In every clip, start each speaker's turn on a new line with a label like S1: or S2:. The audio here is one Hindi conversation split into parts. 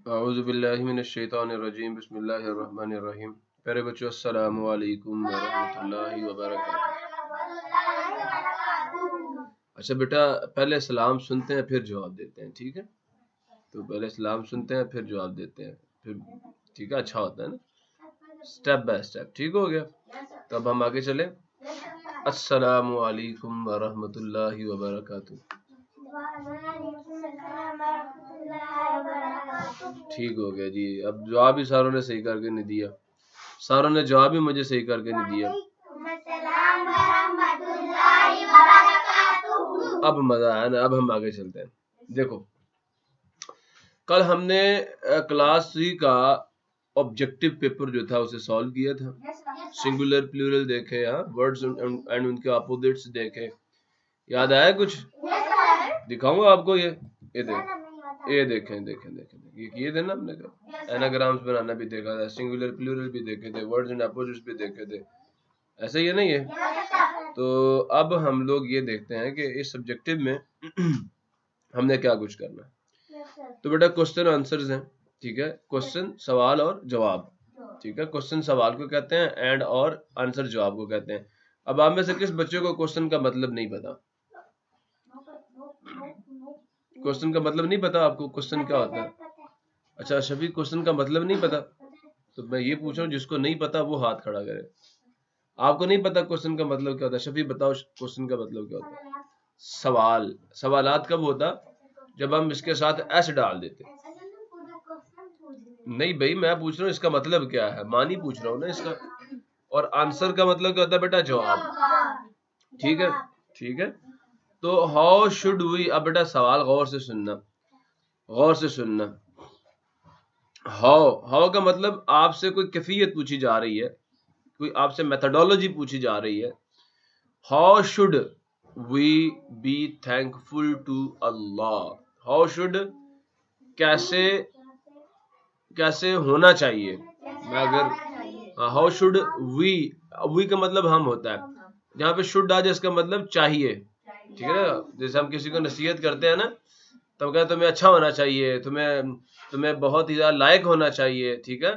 S1: औज़ुबिल्लाहि मिनश्शैतानिर्रजीम बिस्मिल्लाहिर्रहमानिर्रहीम। प्यारे बच्चों, अस्सलामु अलैकुम वरहमतुल्लाहि वबरकातुहू। अच्छा बेटा, पहले सलाम सुनते हैं फिर जवाब देते हैं, ठीक है? तो पहले सलाम सुनते हैं फिर जवाब देते हैं, फिर ठीक है, अच्छा होता है ना, स्टेप बाय स्टेप। ठीक हो गया? तो अब हम आगे चले। अस्सलामु अलैकुम वरहमतुल्लाहि वबरकातुहू। ठीक हो गया जी। अब जवाब भी सारों ने सही करके नहीं दिया, सारों ने जवाब भी मुझे सही करके नहीं दिया। अब मजा आया ना। अब हम आगे चलते हैं। देखो, कल हमने क्लास 3 का ऑब्जेक्टिव पेपर जो था उसे सॉल्व किया था। सिंगुलर प्लूरल देखे, हाँ, वर्ड्स एंड उनके अपोजिट्स देखे। याद आया कुछ? दिखाऊंगा आपको। ये देखें देखें देखें, ये किए थे ना हमने। एनाग्राम्स बनाना भी देखा था, सिंगुलर प्लूरल भी देखे थे, वर्ड्स एंड अपोजिट्स भी देखे थे। ऐसा ही है नहीं है? तो अब हम लोग ये देखते हैं कि इस सब्जेक्टिव में हमने क्या कुछ करना है। तो बेटा क्वेश्चन आंसर्स हैं, ठीक है? क्वेश्चन सवाल और जवाब, ठीक है? क्वेश्चन सवाल को कहते हैं एंड और आंसर जवाब को कहते हैं। अब आप में से किस बच्चे को क्वेश्चन का मतलब नहीं पता? क्वेश्चन का मतलब नहीं पता आपको? क्वेश्चन क्या होता है? अच्छा शफी, क्वेश्चन का मतलब नहीं पता? तो मैं ये पूछ रहा हूँ, जिसको नहीं पता वो हाथ खड़ा करे। आपको नहीं पता क्वेश्चन का मतलब क्या होता है? शफी बताओ, क्वेश्चन का मतलब क्या होता है? सवाल। सवालात कब होता? जब हम इसके साथ एस डाल देते। नहीं भाई, मैं पूछ रहा हूँ इसका मतलब क्या है, मानी पूछ रहा हूँ ना इसका। और आंसर का मतलब क्या होता है बेटा? जवाब। ठीक है, ठीक है। तो हाउ शुड वी, अब बेटा सवाल गौर से सुनना, गौर से सुनना। हाउ का मतलब आपसे कोई कैफियत पूछी जा रही है, कोई आपसे मेथोडोलॉजी पूछी जा रही है। How should we be thankful to अल्लाह। हाउ शुड, कैसे, कैसे होना चाहिए। मैं अगर हाउ शुड वी का मतलब हम होता है, जहाँ पे शुड आ जाए इसका मतलब चाहिए, ठीक है ना? जैसे हम किसी को नसीहत करते हैं ना, तो कहते तुम्हें अच्छा होना चाहिए, तुम्हें तुम्हें बहुत ही ज्यादा लायक होना चाहिए, ठीक है?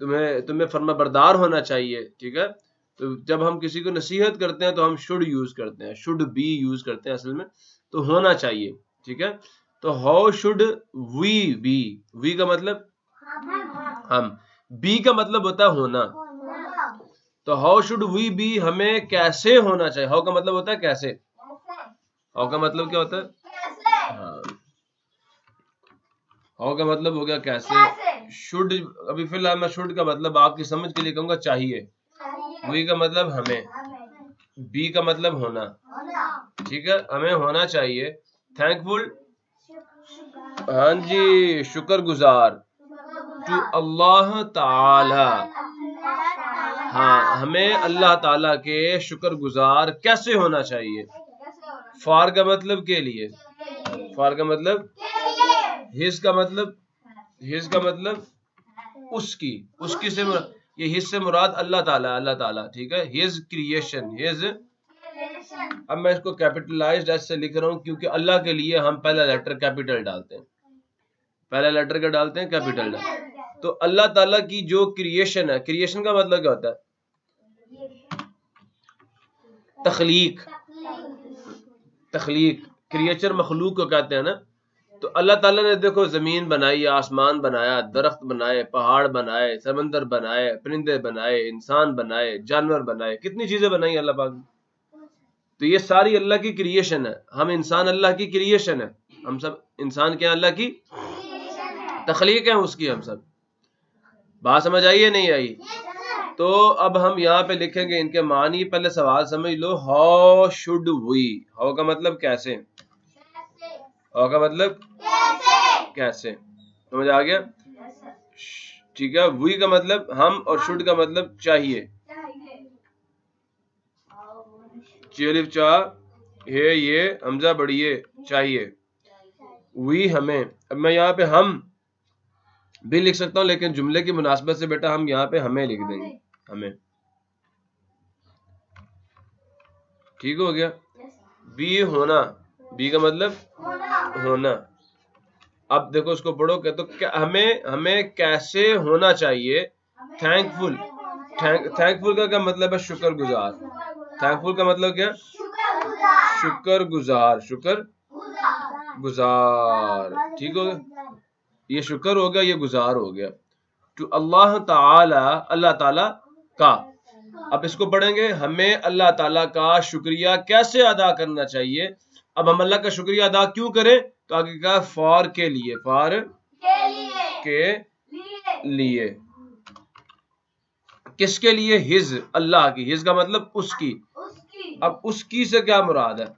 S1: तुम्हें तुम्हें फर्माबरदार होना चाहिए, ठीक है? तो जब हम किसी को नसीहत करते हैं तो हम शुड यूज करते हैं, शुड बी यूज करते हैं असल में, तो होना चाहिए, ठीक है? तो how should we be, we का मतलब हम, बी का मतलब होता है होना। तो हाउ शुड वी बी, हमें कैसे होना चाहिए। हाउ का मतलब होता है कैसे। हाउ का मतलब क्या होता है? हाँ, हाउ का मतलब हो गया कैसे। शुड, अभी फिलहाल मैं शुड का मतलब आपकी समझ के लिए कहूंगा चाहिए। वी का मतलब हमें, बी का मतलब होना, ठीक है? हमें होना चाहिए थैंकफुल, हाँ जी, शुक्रगुजार टू अल्लाह ताला। हाँ, हमें अल्लाह ताला के शुक्रगुजार कैसे होना चाहिए। फॉर का मतलब के लिए, फॉर का मतलब, हिज का मतलब, हिज का मतलब उसकी, उसकी से ये हिज से मुराद अल्लाह ताला, अल्लाह ताला, ठीक है? His creation, his. अब मैं इसको कैपिटलाइज्ड एस से लिख रहा हूं क्योंकि अल्लाह के लिए हम पहला लेटर कैपिटल डालते हैं, पहला लेटर क्या डालते हैं? कैपिटल डालते। तो अल्लाह ताला की जो क्रिएशन है, क्रिएशन का मतलब क्या होता है? तखलीक, तखलीक, क्रिएचर मखलूक को कहते हैं ना। तो अल्लाह ताला ने देखो जमीन बनाई, आसमान बनाया, दरख्त बनाए, पहाड़ बनाए, समंदर बनाए, परिंदे बनाए, इंसान बनाए, जानवर बनाए, कितनी चीजें बनाई अल्लाह पाक ने। तो ये सारी अल्लाह की क्रिएशन है। हम इंसान अल्लाह की क्रिएशन है, हम सब इंसान क्या अल्लाह की तखलीक है उसकी, हम सब। बात समझ आई है नहीं आई? तो अब हम यहाँ पे लिखेंगे इनके मानी। पहले सवाल समझ लो, हाउ शुड वी। हाउ का मतलब कैसे, हाउ का मतलब कैसे, समझ आ गया? ठीक है। वी का मतलब हम और शुड का मतलब चाहिए। चेलिफ चा है, ये हमजा बढ़िए चाहिए, वी हमें। अब मैं यहाँ पे हम भी लिख सकता हूँ, लेकिन जुमले की मुनासबत से बेटा हम यहाँ पे हमें लिख देंगे, हमें। ठीक हो गया? बी होना, बी का मतलब होना। अब देखो उसको पढ़ो तो हमें हमें कैसे होना चाहिए थैंकफुल। थैंकफुल का क्या मतलब है? शुक्रगुजार। थैंकफुल का मतलब क्या? शुक्रगुजार। शुक्र गुजार, ठीक हो गया? ये शुक्र हो गया, ये गुजार हो गया। टू अल्लाह ताला, अल्लाह ताला का। अब इसको पढ़ेंगे, हमें अल्लाह ताला का शुक्रिया कैसे अदा करना चाहिए। अब हम अल्लाह का शुक्रिया अदा क्यों करें? तो आगे कहा फॉर के लिए, फॉर के लिए। किसके लिए? हिज, अल्लाह की। हिज का मतलब उसकी। अब उसकी से क्या मुराद है?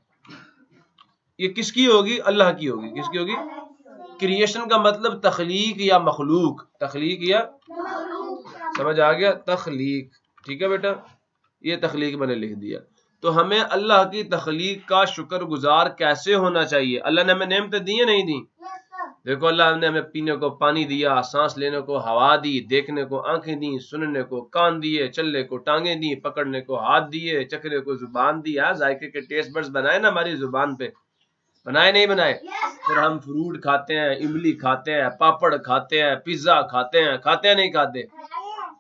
S1: ये किसकी होगी? अल्लाह की होगी। किसकी होगी? क्रिएशन का मतलब तखलीक या मखलूक। तखलीक या समझ आ गया? तखलीक, ठीक है बेटा, ये तखलीक मैंने लिख दिया। तो हमें अल्लाह की तखलीक का शुक्रगुजार कैसे होना चाहिए? अल्लाह ने हमें नेमतें दी है नहीं दी? देखो अल्लाह ने हमें पीने को पानी दिया, सांस लेने को हवा दी, देखने को आंखें दी, सुनने को कान दिए, चलने को टांगे दी, पकड़ने को हाथ दिए, चखने को जुबान दी। जायके के टेस्ट बड्स बनाए ना हमारी जुबान पे, बनाए नहीं बनाए? फिर हम फ्रूट खाते हैं, इमली खाते हैं, पापड़ खाते हैं, पिज्जा खाते हैं, खाते हैं नहीं खाते?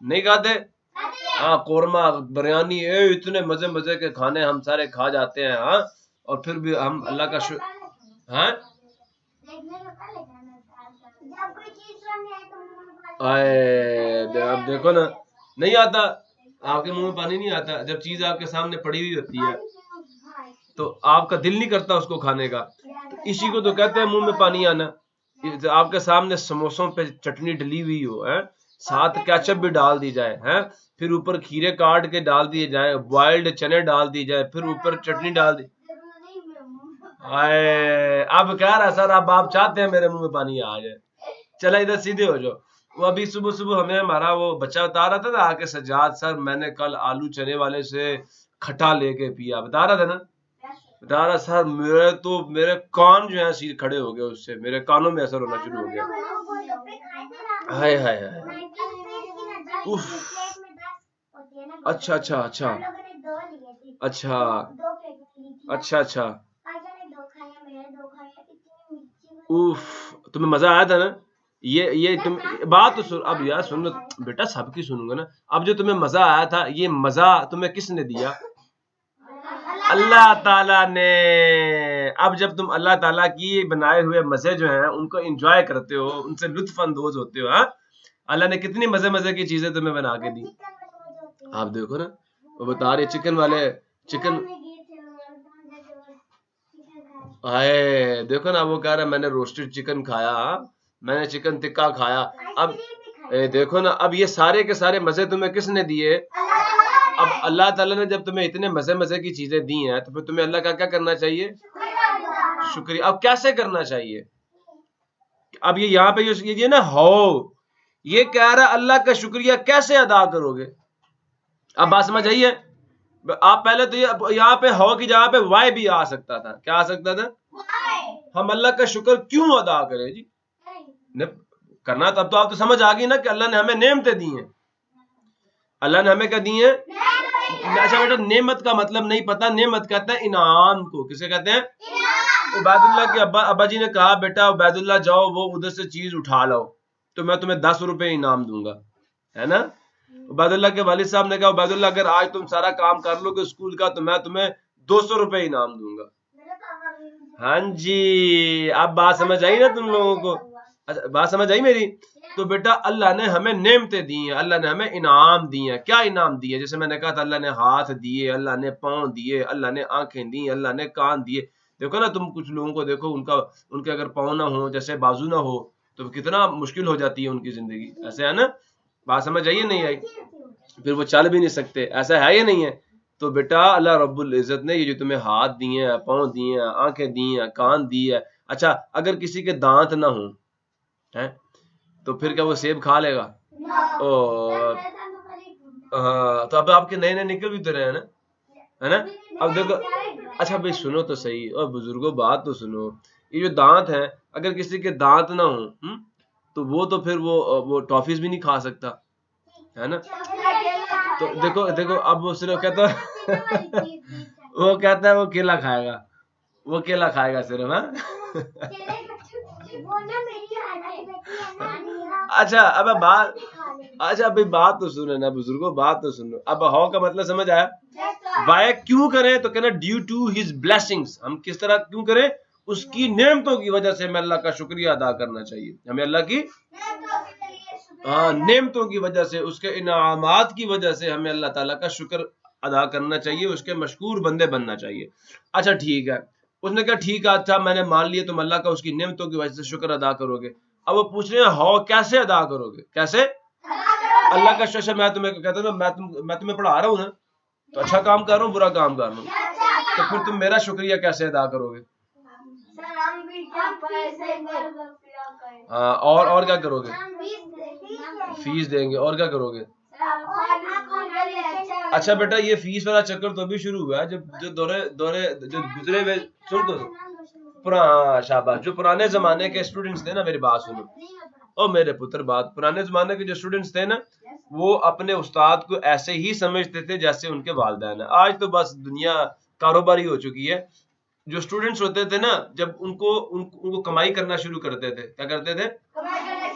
S1: नहीं खाते? हाँ, कोरमा, बिरयानी, इतने मजे मजे के खाने हम सारे खा जाते हैं। हाँ, और फिर भी हम अल्लाह का शुक्र। हाँ, अब देखो ना, नहीं आता आपके मुंह में पानी नहीं आता जब चीज आपके सामने पड़ी हुई होती है तो आपका दिल नहीं करता उसको खाने का। तो इसी को तो कहते हैं मुंह में पानी आना। आपके सामने समोसों पे चटनी डली हुई हो, है, साथ केचप भी डाल दी जाए, है, फिर ऊपर खीरे काट के डाल दिए जाए, बॉइल्ड चने डाल दी जाए, फिर ऊपर चटनी डाल दी। अब कह रहा सर, अब आप चाहते हैं मेरे मुंह में पानी आ जाए। चला इधर सीधे हो जाओ। वो अभी सुबह सुबह हमें हमारा वो बच्चा बता रहा था ना आके, सज्जाद सर मैंने कल आलू चने वाले से खट्टा लेके पिया, बता रहा था ना। बता रहा सर मेरे कान जो है सीधे खड़े हो गए, उससे मेरे कानों में असर होना शुरू हो गया। हाय हाय हाय, उफ। अच्छा अच्छा अच्छा अच्छा अच्छा अच्छा, उफ, तुम्हें मजा आया था ना? ये तुम बात तो सुन, अब यार सुन बेटा, सबकी सुनूंगा ना। अब जो तुम्हें मजा आया था, ये मजा तुम्हें किसने दिया? अल्लाह ताला ने। अब जब तुम अल्लाह ताला की बनाए हुए मजे जो हैं उनको एंजॉय करते हो, उनसे लुत्फ अंदोज होते हो, हाँ, अल्लाह ने कितनी मजे मजे की चीजें तुम्हें बना के दी। आप देखो ना, वो बता रहे चिकन वाले, चिकन आए, देखो ना, वो कह रहा है मैंने रोस्टेड चिकन खाया, मैंने चिकन टिक्का खाया। अब देखो ना, अब ये सारे के सारे मजे तुम्हें किसने दिए? अब अल्लाह ताला ने जब तुम्हें इतने मजे मजे की चीजें दी हैं तो फिर तुम्हें अल्लाह का क्या करना चाहिए? शुक्रिया। अब कैसे करना चाहिए? अब ये यहाँ पे ये ना हो, ये कह रहा अल्लाह का शुक्रिया कैसे अदा करोगे? अब बात समझ आई है? आप पहले तो ये यहाँ पे हो की जगह पे वाई भी आ सकता था। क्या आ सकता था? हम अल्लाह का शुक्र क्यों अदा करें जी? करना तब तो आप तो समझ आ गई ना कि अल्लाह ने हमें नेमतें दी हैं। अल्लाह ने हमें क्या दी है? अच्छा बेटा, नेमत का मतलब नहीं पता। नेमत कहते हैं इनाम को। किसे कहते हैं? उबैदुल्लाह के अब्बा जी ने कहा बेटा उबैदुल्लाह जाओ वो उधर से चीज उठा लाओ तो मैं तुम्हें 10 रुपए इनाम दूंगा, है ना। उबैदुल्लाह के वालिद साहब ने कहा उबैदुल्लाह अगर आज तुम सारा काम कर लोगे स्कूल का तो मैं तुम्हें 200 रुपए इनाम दूंगा। हाँ जी, अब बात समझ आई ना तुम लोगों को? अच्छा, बात समझ आई मेरी? तो बेटा अल्लाह ने हमें नेमतें दी हैं, अल्लाह ने हमें इनाम दिए हैं। क्या इनाम दिए? जैसे मैंने कहा था, अल्लाह ने हाथ दिए, अल्लाह ने पाँव दिए, अल्लाह ने आंखें दी, अल्लाह ने कान दिए। देखो ना, तुम कुछ लोगों को देखो, उनके अगर पाँव ना हो, जैसे बाजू ना हो, तो कितना मुश्किल हो जाती है उनकी जिंदगी। ऐसे है ना? बात समझ आई नहीं आई? फिर वो चल भी नहीं सकते। ऐसा है या नहीं है? तो बेटा अल्लाह रब्बुल इज्जत ने ये जो तुम्हें हाथ दिए हैं, पाँव दिए हैं, आंखें दी हैं, कान दी है। अच्छा, अगर किसी के दांत ना हो, है, तो फिर क्या वो सेब खा लेगा? और हाँ, तो अब आपके नए नए निकल भी तो रहे हैं ना, है ना। अब देखो, अच्छा भाई सुनो तो सही, और बुजुर्गों बात तो सुनो। ये जो दांत है, अगर किसी के दांत ना हो, तो वो तो फिर वो टॉफीज भी नहीं खा सकता, है ना। तो देखो देखो, अब वो सिर्फ कहता वो कहता है वो केला खाएगा, वो केला खाएगा सिर्फ, हाँ। अच्छा अब बात, अच्छा अभी बात तो सुनो ना बुजुर्गो, बात तो सुनो। अब हाउ का मतलब समझ आया? वाई क्यों करें, तो कहना ड्यू टू हिज ब्लेसिंग्स, हम किस तरह क्यों करें? उसकी नेमतों की वजह से हमें अल्लाह का शुक्रिया अदा करना चाहिए, हमें अल्लाह की नेमतों की वजह से, उसके इनामात की वजह से हमें अल्लाह ताला का शुक्र अदा करना चाहिए, उसके मशकूर बंदे बनना चाहिए। अच्छा ठीक है, उसने कहा ठीक है, अच्छा मैंने मान लिया तुम अल्लाह का उसकी नेमतों की वजह से शुक्र अदा करोगे। अब वो पूछ रहे हैं हाउ, कैसे अदा करोगे, कैसे अल्लाह का शुक्र? मैं तुम्हें कहता हूँ ना, मैं तुम्हें पढ़ा रहा हूँ ना, तो अच्छा काम कर रहा हूँ बुरा काम कर रहा हूँ, तो फिर तुम मेरा शुक्रिया कैसे अदा करोगे? हाँ, और क्या करोगे? फीस देंगे, और क्या करोगे? अच्छा बेटा ये फीस वाला चक्कर तो अभी शुरू हुआ है, जब जो दौरे दौरे जो गुजरे हुए, सुन तो पुराना शाबाश, जो पुराने जमाने के स्टूडेंट्स थे ना, मेरी बात सुनो ओ मेरे पुत्र, बात, पुराने जमाने के जो स्टूडेंट्स थे ना, वो अपने उस्ताद को ऐसे ही समझते थे जैसे उनके वालिदैन है। आज तो बस दुनिया कारोबारी हो चुकी है। जो स्टूडेंट्स होते थे ना, जब उनको कमाई करना शुरू करते थे, क्या करते थे?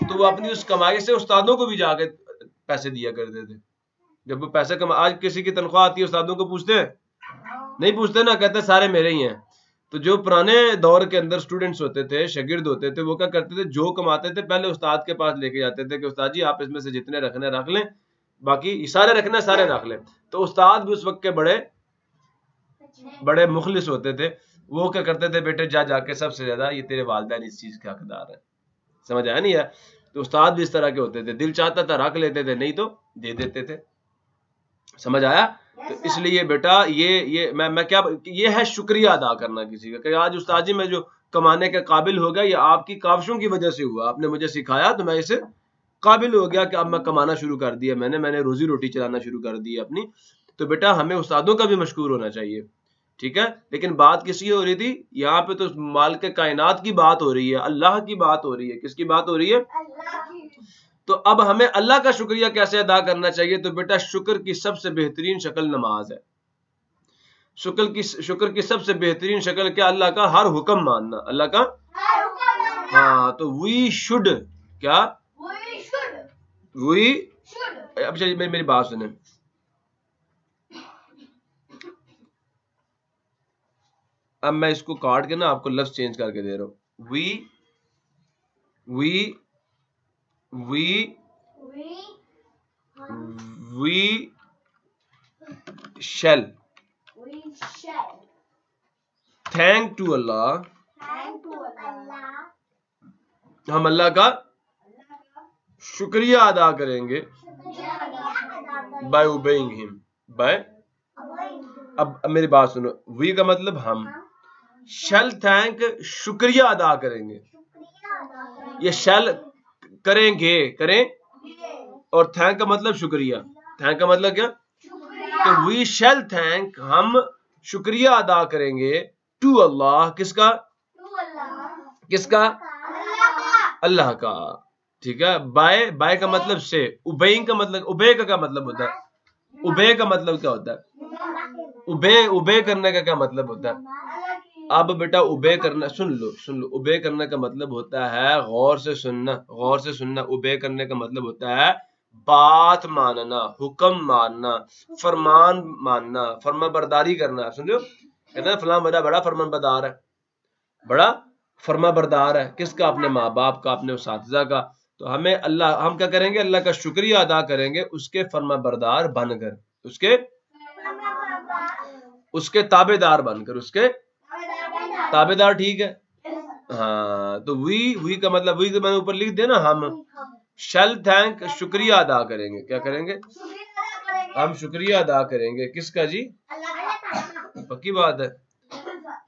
S1: तो वो अपनी उस कमाई से उस्तादों को भी जाके पैसे दिया करते थे। जब वो पैसे कमा, आज किसी की तनख्वाह आती है उस्तादों को पूछते हैं? नहीं पूछते ना, कहते सारे मेरे ही हैं। तो जो पुराने दौर के अंदर स्टूडेंट्स होते थे, शागिर्द होते थे, वो क्या करते थे? जो कमाते थे पहले उस्ताद के पास लेके जाते थे कि उस्ताद जी आप इसमें से जितने रखने रख लें, बाकी सारे रखने सारे रख लें। तो उस्ताद भी उस वक्त के बड़े बड़े मुखलिस होते थे। वो क्या करते थे? बेटे जा जाके सबसे ज्यादा ये तेरे वालिदैन इस चीज के हकदार है। समझ आया नहीं है? तो उस्ताद भी इस तरह के होते थे, दिल चाहता था रख लेते थे, नहीं तो दे देते थे। समझ आया? तो इसलिए बेटा ये मैं क्या, ये है शुक्रिया अदा करना किसी का, कि आज उस्ताद जी मैं जो कमाने के काबिल हो गया, ये आपकी काविशों की वजह से हुआ, आपने मुझे सिखाया तो मैं इसे काबिल हो गया कि अब मैं कमाना शुरू कर दिया, मैंने रोजी रोटी चलाना शुरू कर दी अपनी। तो बेटा हमें उस्तादों का भी मशकूर होना चाहिए, ठीक है? लेकिन बात किसकी हो रही थी यहाँ पे? तो माल के कायनात की बात हो रही है, अल्लाह की बात हो रही है। किसकी बात हो रही है? तो अब हमें अल्लाह का शुक्रिया कैसे अदा करना चाहिए? तो बेटा शुक्र की सबसे बेहतरीन शक्ल नमाज है। शुक्र की सबसे बेहतरीन शक्ल क्या? अल्लाह का हर हुक्म मानना, अल्लाह का हाँ। तो वी शुड क्या? वी अब चलिए मेरी बात सुने। अब मैं इसको काट के ना आपको लफ्ज चेंज करके दे रहा हूं। वी शैल थैंक टू अल्लाह, हम अल्लाह का शुक्रिया अदा करेंगे बाय ओबेइंग हिम, बाय। अब मेरी बात सुनो, वी का मतलब हम, शैल थैंक शुक्रिया अदा करेंगे, ये शैल करेंगे, करें, और थैंक का मतलब शुक्रिया, थैंक का मतलब क्या? तो वी शैल थैंक, हम शुक्रिया अदा करेंगे टू अल्लाह, किसका? किसका? अल्लाह का, ठीक है? बाय, बाय का मतलब से, उबेइंग का मतलब, उबे का क्या मतलब होता है? उबे का मतलब क्या होता है? उबे करने का क्या मतलब होता है? अब बेटा उबे करना, सुन लो, उबे करने का मतलब होता है गौर से सुनना, गौर से सुनना। उबे करने का मतलब होता है बात मानना, हुक्म मानना, फरमान मानना, फरमा बरदारी करना। सुन लो, कहते हैं फलां बड़ा बड़ा फरमान बरदार है, बड़ा फरमा बरदार है। किसका? अपने माँ बाप का, अपने उस्ताद का। तो हमें अल्लाह, हम क्या करेंगे? अल्लाह का शुक्रिया अदा करेंगे उसके फरमा बरदार बनकर, उसके ताबेदार बनकर, उसके ताबेदार, ठीक है? हाँ, तो वी का मतलब, वी का मैंने ऊपर लिख दिया ना, हम शैल थैंक, शुक्रिया अदा करेंगे। क्या करेंगे? हम शुक्रिया अदा करेंगे, किसका जी? पक्की बात है,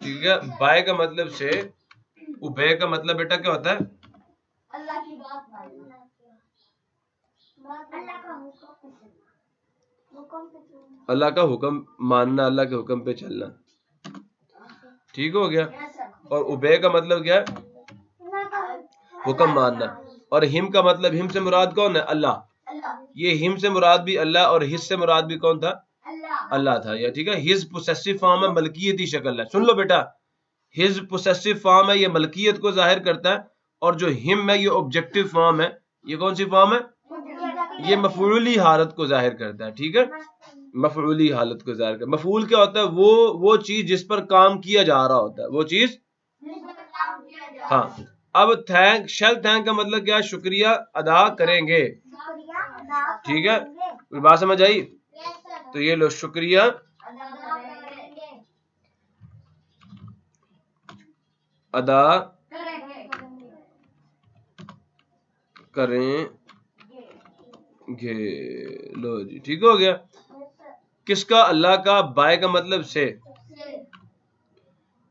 S1: ठीक है? बाय का मतलब से, उबे का मतलब बेटा क्या होता है? अल्लाह का हुक्म मानना, अल्लाह के हुक्म पे चलना, ठीक हो गया? और उबे का मतलब क्या है? हुक्म मानना। और हिम का मतलब, हिम से मुराद कौन है? अल्लाह। ये हिम से मुराद भी अल्लाह, और हिज से मुराद भी कौन था? अल्लाह था, या ठीक है? हिज पोसेसिव फॉर्म है, मलकियती शक्ल है। सुन लो बेटा, हिज पोसेसिव फॉर्म है, ये मलकियत को जाहिर करता है, और जो हिम है ये ऑब्जेक्टिव फॉर्म है। ये कौन सी फॉर्म है? ये मफूली हालत को जाहिर करता है। ठीक है, मफूली हालत को जाहिर करता है। मफूल क्या होता है? वो चीज जिस पर काम किया जा रहा होता है, वो चीज। हाँ, अब थैंक, शेल थैंक का मतलब क्या है? शुक्रिया अदा करेंगे। ठीक है, बात समझ आई? तो ये लो, शुक्रिया अदा करेंगे। लो जी, ठीक हो गया। किसका? अल्लाह का। बाय का मतलब से।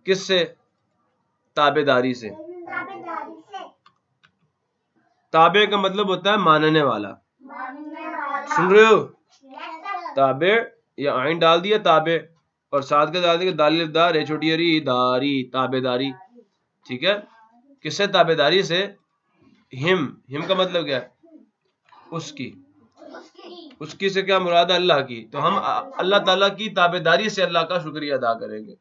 S1: किससे? ताबेदारी से। ताबे का मतलब होता है मानने वाला। सुन रहे हो? ताबे, या आइन डाल दिया ताबे, और साथ के डाल दिया दालिदार है छोटी हरी दारी, ताबेदारी। ठीक है, किससे? ताबेदारी से। हिम का मतलब क्या है? उसकी। उसकी से क्या मुराद है? अल्लाह की। तो हम अल्लाह ताला की ताबेदारी से अल्लाह का शुक्रिया अदा करेंगे।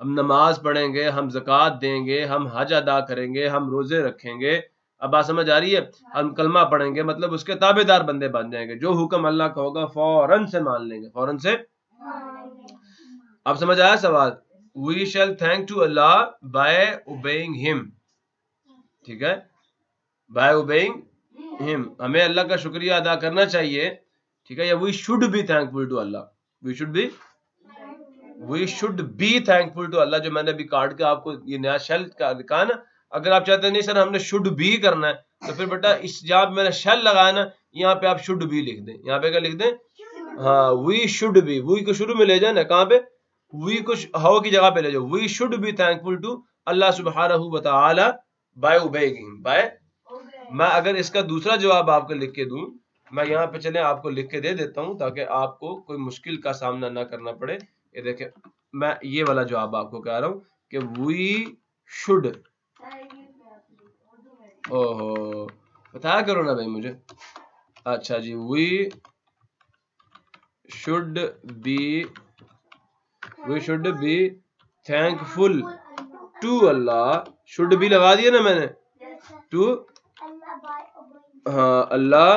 S1: हम नमाज पढ़ेंगे, हम ज़कात देंगे, हम हज अदा करेंगे, हम रोजे रखेंगे। अब बात समझ आ रही है? हम कलमा पढ़ेंगे, मतलब उसके ताबेदार बंदे बन जाएंगे। जो हुक्म अल्लाह का होगा फौरन से मान लेंगे, फौरन से। अब समझ आया सवाल? वी शैल थैंक टू अल्लाह बाय ओबेइंग हिम। ठीक है, बाय ओबेइंग हिम, हमें अल्लाह का शुक्रिया अदा करना चाहिए। ठीक है, या we should be thankful to Allah. We should be thankful to Allah. जो मैंने अभी काट के आपको ये नया शेल का लिखा ना, अगर आप चाहते नहीं सर हमने शुड बी करना है, तो फिर बेटा इस जहां पे मैंने शेल लगाया ना, यहाँ पे आप शुड बी लिख दें। यहाँ पे क्या लिख दें? हाँ, वी शुड बी। वी को शुरू में ले जाए ना, कहाँ पे? वी को हाउ की जगह पे ले जाओ। We should be thankful to Allah सुब्हानहू व तआला बाय ओबेइंग हिम। बाय, मैं अगर इसका दूसरा जवाब आपको लिख के दूं, मैं यहाँ पे चले आपको लिख के दे देता हूँ ताकि आपको कोई मुश्किल का सामना ना करना पड़े। ये देखें, मैं ये वाला जवाब आपको कह रहा हूँ कि वी शुड। ओहो, बताया करो ना भाई मुझे। अच्छा जी, we should be thankful to Allah. Should be लगा दिया ना मैंने, टू। हाँ, अल्लाह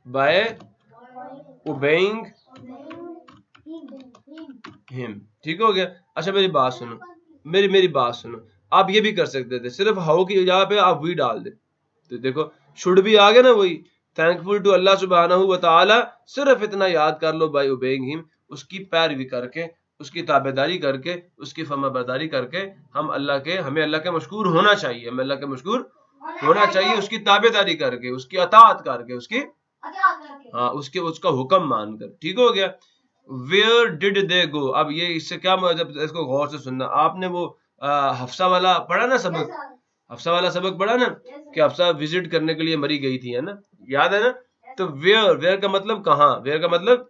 S1: बाय ओबेइंग हिम। ठीक हो गया। अच्छा मेरी बात सुनो, मेरी बात सुनो। आप ये भी कर सकते थे, सिर्फ हाउ की जगह पे आप वी डाल दे। तो देखो, शुड भी आ गया ना, वही थैंकफुल टू अल्लाह सुब्हानहू व तआला। सिर्फ इतना याद कर लो, बाय ओबेइंग हिम, उसकी पैरवी करके, उसकी ताबेदारी करके, उसकी फरमाबरदारी करके हमें अल्लाह के मशकूर होना चाहिए। हमें अल्लाह के मशकूर होना चाहिए, उसकी ताबेदारी करके, उसकी अताअत करके, उसकी उसका हुक्म मानकर। ठीक हो गया। वेयर डिड दे गो। अब ये इससे क्या मतलब, इसको गौर से सुनना। आपने वो हफ्सा वाला पढ़ा ना सबक? हफ्सा वाला सबक पढ़ा ना कि हफ्सा विजिट करने के लिए मरी गई थी, है ना? याद है ना? तो वेयर का मतलब कहाँ, वेयर का मतलब,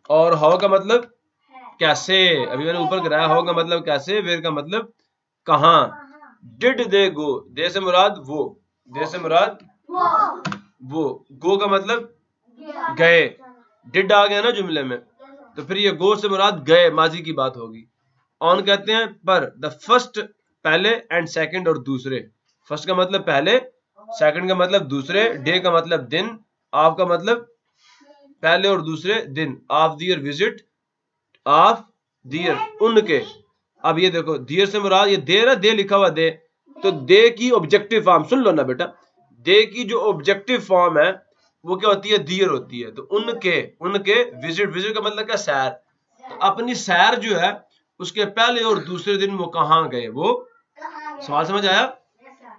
S1: और हाउ का मतलब कैसे। अभी मैंने ऊपर कराया, हाउ का मतलब कैसे, वेयर का मतलब कहाँ। डिड दे गो, दे से मुराद वो, दे से मुराद वो, गो का मतलब गए। डिड आ गया ना जुमले में, तो फिर ये गो से मुराद गए, माजी की बात होगी। ऑन कहते हैं पर, द फर्स्ट पहले, एंड सेकंड और दूसरे। फर्स्ट का मतलब पहले, सेकंड का मतलब दूसरे, डे का मतलब दिन, ऑफ का मतलब पहले और दूसरे दिन, of their visit, of their उनके। अब ये देखो, दियर से मुराद ये दे ना, दे लिखा हुआ दे, तो दे की ऑब्जेक्टिव फॉर्म सुन लो ना बेटा। दे की जो ऑब्जेक्टिव फॉर्म है वो क्या होती है? दियर होती है। तो उनके विजिट का मतलब क्या? सैर। तो अपनी सैर जो है उसके पहले और दूसरे दिन वो कहाँ गए? वो सवाल समझ आया?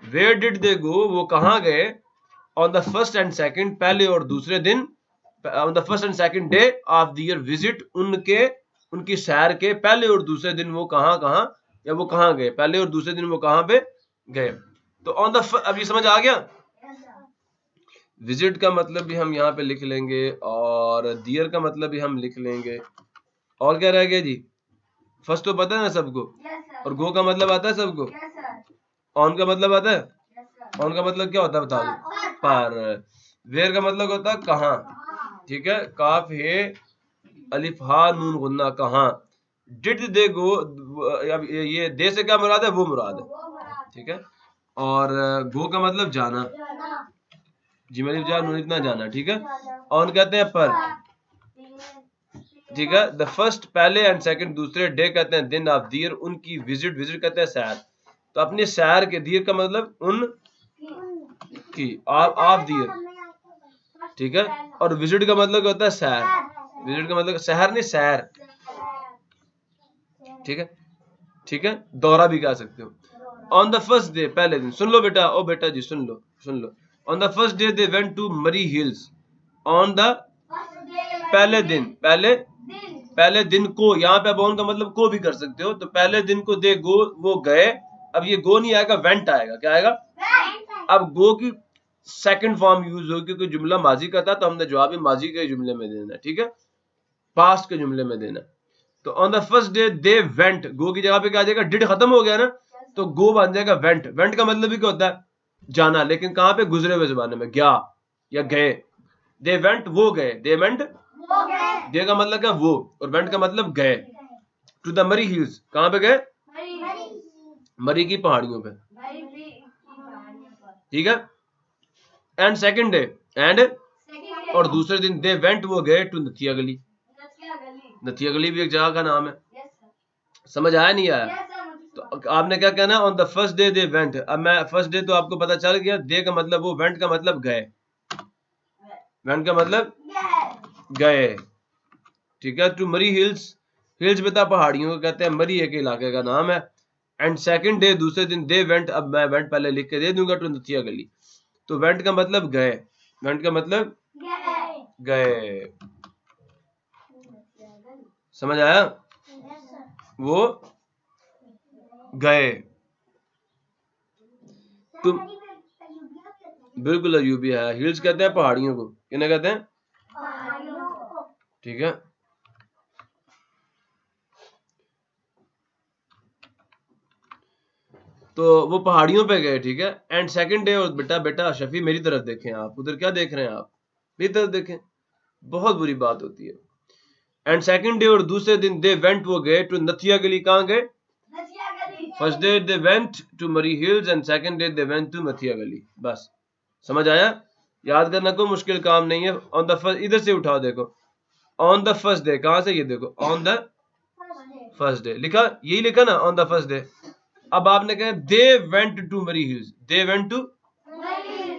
S1: वेयर डिड दे गो, वो कहाँ गए? On the first and second, पहले और दूसरे दिन, on the first and second day of their visit, उनकी सैर के पहले और दूसरे दिन वो कहाँ या वो कहाँ गए, पहले और दूसरे दिन वो कहाँ पे गए। तो ऑन द, अब ये समझ आ गया? विजिट का मतलब भी हम यहाँ पे लिख लेंगे, और दियर का मतलब भी हम लिख लेंगे। और क्या रह गया जी? फर्स्ट तो पता है ना सबको, और गो का मतलब आता है सबको, ऑन का मतलब आता है। ऑन का मतलब क्या होता है बता दो? पर। वेयर का मतलब होता है कहाँ। ठीक है, काफ है अलिफ हा नून गुन्ना, कहाँ। डिड दे गो, अब ये दे से क्या मुराद है, वो मुराद है, ठीक है। और गो का मतलब जाना, जिमली ना जाना, ठीक है। ऑन कहते हैं पर, ठीक है। द फर्स्ट पहले एंड सेकंड दूसरे, डे कहते हैं दिन ऑफ दियर उनकी, विजिट विजिट कहते हैं सैर, तो अपनी सैर के, दियर का मतलब उन की, ऑफ दियर, ठीक है। और विजिट का मतलब क्या होता है, सैर, विजिट का मतलब शहर नहीं सैर, ठीक है, ठीक है। दौरा भी कह सकते हो। ऑन द फर्स्ट डे पहले दिन, सुन लो बेटा, ओ बेटा जी सुन लो सुन लो। On the first day they went to Murree hills, on the पहले दिन, पहले दिन को, यहाँ पे ऑन का मतलब को भी कर सकते हो, तो पहले दिन को दे गो वो गए, अब ये गो नहीं आएगा, वेंट आएगा, क्या आएगा, अब गो की सेकंड फॉर्म यूज होगी, क्योंकि जुमला माजी का था तो हमने जवाब भी माजी के जुमले में देना, ठीक है, पास्ट के जुमले में देना। तो on the first day they went, go की जगह पे क्या आ जाएगा, डिड खत्म हो गया ना, तो गो बन जाएगा वेंट, वेंट का मतलब भी क्या होता है, जाना, लेकिन कहां पे, गुजरे हुए जमाने में, गया या गए। दे वेंट वो गए, दे वेंट दे का मतलब क्या, वो, और वेंट का मतलब गए, टू द मरी हिल्स, कहां पे गए, मरी की पहाड़ियों पे, ठीक है। एंड सेकंड डे, एंड और दूसरे दिन दे वेंट वो गए टू नथिया गली, नथिया गली भी एक जगह का नाम है, समझ आया नहीं आया। तो आपने क्या कहना, on the first day they went, अब मैं फर्स्ट डे तो आपको पता चल गया, दे का मतलब वो, वेंट का मतलब गए, वेंट का मतलब गए, ठीक है। टू मरी हिल्स, हिल्स बता पहाड़ियों को कहते हैं, मरी एक इलाके का नाम है। एंड सेकंड डे दूसरे दिन दे वेंट, अब मैं वेंट पहले लिख के दे दूंगा, टू नथिया गली, तो वेंट का मतलब गए, वेंट का मतलब गए, समझ आया, वो गए। तुम बिल्कुल अयूबी है, हिल्स कहते हैं पहाड़ियों को, किन्हें कहते हैं, ठीक है। तो वो पहाड़ियों पे गए, ठीक है। एंड सेकंड डे, और बेटा बेटा शफी मेरी तरफ देखें, आप उधर क्या देख रहे हैं, आप मेरी तरफ देखें, बहुत बुरी बात होती है। एंड सेकंड डे और दूसरे दिन दे वेंट वो गए टू नथिया गली, कहां गए, first day they went to Murree hills and second day they went to Nathia Gali, बस समझ आया। याद करना कोई मुश्किल काम नहीं है। ऑन द फर्स्ट, इधर से उठाओ देखो, ऑन द फर्स्ट डे, कहां से, ये देखो, ऑन द फर्स्ट डे लिखा, यही लिखा ना, ऑन द फर्स्ट डे। अब आपने कहा दे went to Murree hills, they went to,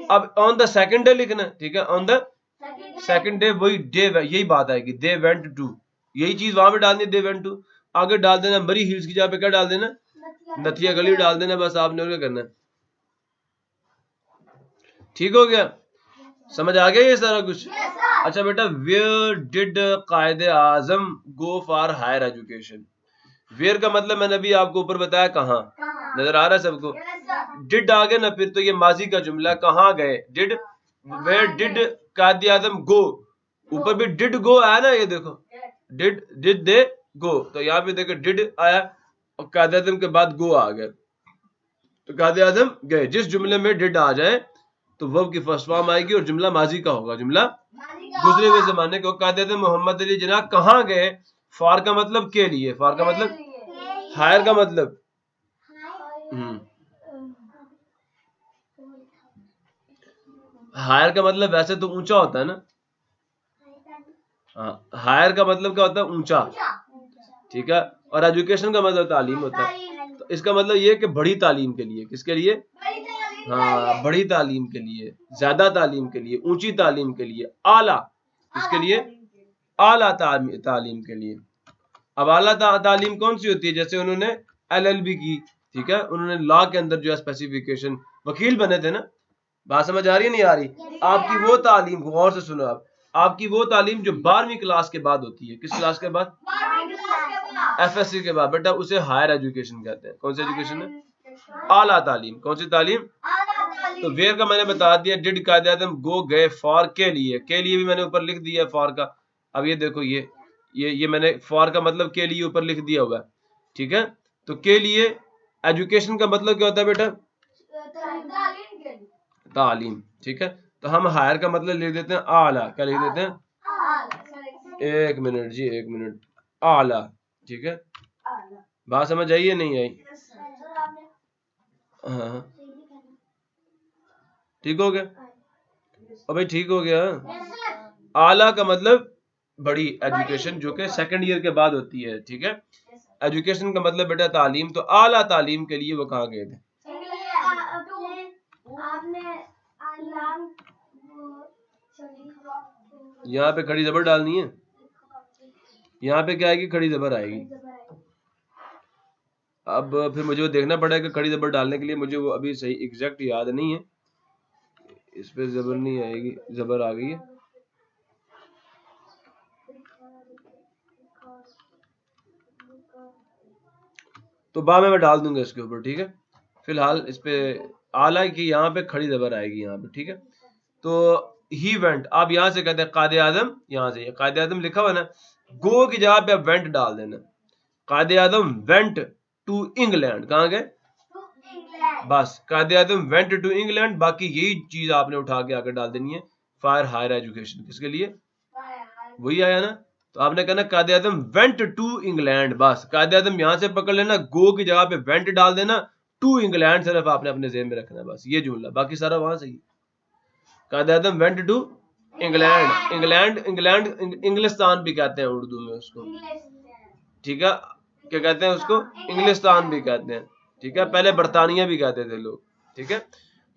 S1: अब ऑन द सेकंड डे लिखना, ठीक है, ऑन द सेकंड डे, वही डे, यही बात आएगी, दे वेंट टू, यही चीज वहां पे डालनी, दे वेंट टू, आगे डाल देना मरी हिल्स की जगह पे क्या डाल देना, नथिया गली डाल देना, बस आपने क्या करना है, ठीक हो गया, समझ आ गया ये सारा कुछ। अच्छा बेटा, where did Quaid-e Azam go for higher education, where का मतलब मैंने अभी आपको ऊपर बताया, कहाँ, नजर आ रहा है सबको, डिड आ गया ना, फिर तो ये माजी का जुमला, कहाँ गए, did, where did Quaid-e Azam गो, ऊपर भी डिड गो आया ना, ये देखो, डिड दे गो, तो यहाँ पे देखो डिड आया और कायदे आजम के बाद गो आ गया, तो कायदे आजम गए, जिस जुमले में डिड आ जाए तो वर्ब की फर्स्ट फॉर्म आएगी और जुमला माजी का होगा, जुमला गुजरे हुए जमाने को। कहते थे मोहम्मद अली जिन्ना कहाँ गए, फार का मतलब के लिए, फार का मतलब, हायर का मतलब, हायर का मतलब वैसे तो ऊंचा होता है ना, हाँ, हायर का मतलब क्या होता है, ऊंचा, ठीक है। और एजुकेशन का मतलब तालीम होता है, तो इसका मतलब ये कि बड़ी तालीम के लिए, किसके लिए, हाँ, बड़ी तालीम के लिए, ज्यादा तालीम के लिए, ऊंची तालीम के लिए, आला, किसके लिए, आला तालीम के लिए। अब आला तालीम कौन सी होती है, जैसे उन्होंने LLB की, ठीक है, उन्होंने लॉ के अंदर जो है स्पेसिफिकेशन, वकील बने थे ना, बात समझ आ रही है नहीं आ रही, आपकी वो तालीम, गौर से सुनो आप, आपकी वो तालीम जो 12वीं क्लास के बाद होती है, किस क्लास के बाद, FSC के बाद, बेटा उसे हायर एजुकेशन कहते हैं, कौन सी एजुकेशन है, आला तालीम, कौन सी तालीम, तो वेयर का मैंने बता दिया, डिड कायदे आजम गो गए, फॉर के लिए भी मैंने ऊपर लिख दिया फॉर का। अब ये देखो, ये मैंने फॉर का मतलब के लिए ऊपर लिख दिया होगा, ठीक है। तो के लिए एजुकेशन का मतलब क्या होता है बेटा, तालीम, ठीक है। तो हम हायर का मतलब लिख देते हैं आला, क्या लिख देते हैं, एक मिनट जी, एक मिनट, आला, ठीक है। बात समझ आई या नहीं आई? हाँ ठीक हो गया? भाई ठीक हो गया। आला का मतलब बड़ी एजुकेशन जो कि सेकंड ईयर के बाद होती है, ठीक है। एजुकेशन का मतलब बेटा तालीम, तो आला तालीम के लिए वो कहाँ गए थे? यहाँ पे खड़ी जबर डालनी है, यहाँ पे क्या आएगी? खड़ी जबर आएगी। अब फिर मुझे वो देखना पड़ेगा खड़ी जबर डालने के लिए, मुझे वो अभी सही एग्जैक्ट याद नहीं है। इस पे जबर नहीं आएगी, जबर आ गई है। तो बा में मैं डाल दूंगा इसके ऊपर, ठीक है। फिलहाल इस पे आला की यहाँ पे खड़ी जबर आएगी यहाँ पे, ठीक है। तो ही वेंट, आप यहाँ से कहते हैं कायदे आजम, यहाँ से कायदे आजम लिखा हुआ ना, गो की जगह पे आप वेंट डाल देना। कायदे आजम वेंट टू इंग्लैंड, कहाँ गए? बस कायदे आजम वेंट टू इंग्लैंड, बाकी यही चीज आपने उठा के आकर डाल देनी है। फायर हायर एजुकेशन किसके लिए? वही आया ना। तो आपने कहना कायदे आजम वेंट टू इंग्लैंड, बस कायदे आजम यहां से पकड़ लेना, गो की जगह पे वेंट डाल देना, टू इंग्लैंड सिर्फ आपने अपने ज़हन में रखना है, बस ये जुमला, बाकी सारा वहां से ही। Quaid-e Azam went to England, England England इंग्लिस्तान भी कहते हैं उर्दू में उसको, ठीक है। क्या कहते हैं उसको? इंग्लिस्तान भी कहते हैं, ठीक है। पहले बरतानिया भी कहते थे लोग, ठीक है।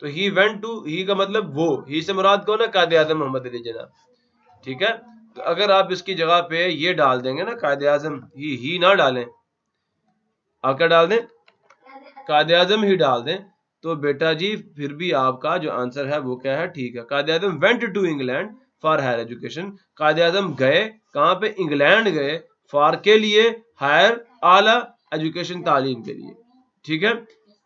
S1: तो ही वेंट टू, ही का मतलब वो, ही से मुराद कौन है? कायदे आजम मोहम्मद अली जिन्ना, ठीक है। तो अगर आप इसकी जगह पे ये डाल देंगे ना कायदे आजम, ही ना डालें, आप क्या डाल दें? कायदे आजम ही डाल दें, तो बेटा जी फिर भी आपका जो आंसर है वो क्या है? ठीक है। Quaid-e Azam went to England for higher education, Quaid-e Azam गए कहाँ पे? इंग्लैंड गए, फॉर के लिए, हायर आला एजुकेशन तालीम के लिए, ठीक है।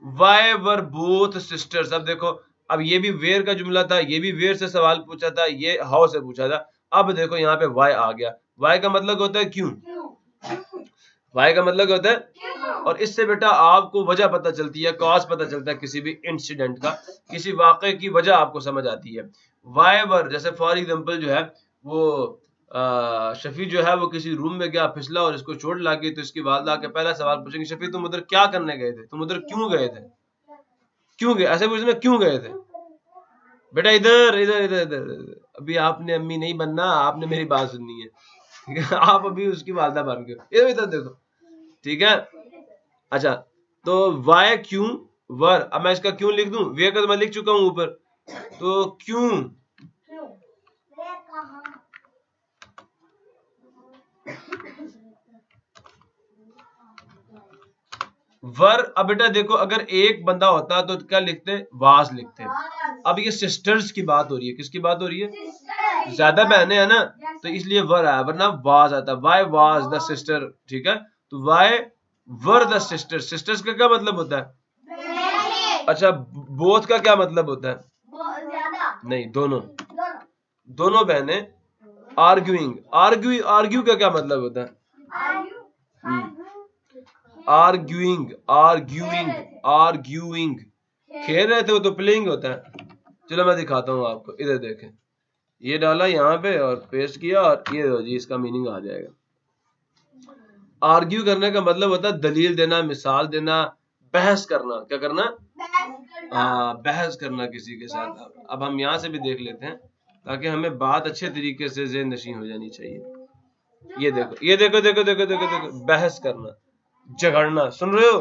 S1: वाई वर बोथ सिस्टर्स, अब देखो, अब ये भी वेयर का जुमला था, ये भी वेयर से सवाल पूछा था, ये हाउ से पूछा था। अब देखो यहाँ पे वाई आ गया, वाई का मतलब होता है क्यों, वाई का मतलब होता है, और इससे बेटा आपको वजह पता चलती है, कॉज पता चलता है किसी भी इंसिडेंट का, किसी वाक़े की वजह आपको समझ आती है। वाई वर, जैसे फॉर एग्जांपल जो है वो शफी जो है वो किसी रूम में गया, फिसला और इसको चोट लग गई, तो इसकी वालदा आके पहला सवाल पूछेंगे, शफी तुम उधर क्या करने गए थे, तुम उधर क्यों गए थे, क्यों गए, ऐसे पूछना, क्यों गए थे बेटा, इधर इधर इधर इधर। अभी आपने अम्मी नहीं बनना, आपने मेरी बात सुननी है, ठीक है। आप अभी उसकी वालदा बन गए, इधर इधर देखो, ठीक है। अच्छा, तो वाई क्यों वर, अब मैं इसका क्यों लिख दूं, वे का तो मैं लिख चुका हूं ऊपर, तो क्यों वर। अब बेटा देखो, अगर एक बंदा होता तो क्या लिखते? वाज लिखते। अब ये सिस्टर्स की बात हो रही है, किसकी बात हो रही है? ज्यादा बहनें हैं ना, तो इसलिए वर आया, वरना वाज आता। वाई वाज द सिस्टर, ठीक है। तो why were the sister, sisters का क्या मतलब होता है? अच्छा, बोथ का क्या मतलब होता है? नहीं, दोनों, दोनों बहनें आर्ग्यूइंग, आर्ग्यू का क्या मतलब होता है? आर्ग्यूइंग, आर्ग्यूइंग, आर्ग्यूइंग, खेल रहे थे वो तो प्लेइंग होता है। चलो मैं दिखाता हूँ आपको, इधर देखें, ये डाला यहाँ पे और पेस्ट किया, और ये जी इसका मीनिंग आ जाएगा। आर्ग्यू करने का मतलब होता है दलील देना, मिसाल देना, बहस करना। क्या करना? हाँ, बहस करना किसी के साथ। अब हम यहाँ से भी देख लेते हैं ताकि हमें बात अच्छे तरीके से ज़हन नशीं हो जानी चाहिए। ये देखो, ये देखो देखो देखो देखो देखो, बहस करना, झगड़ना, सुन रहे हो?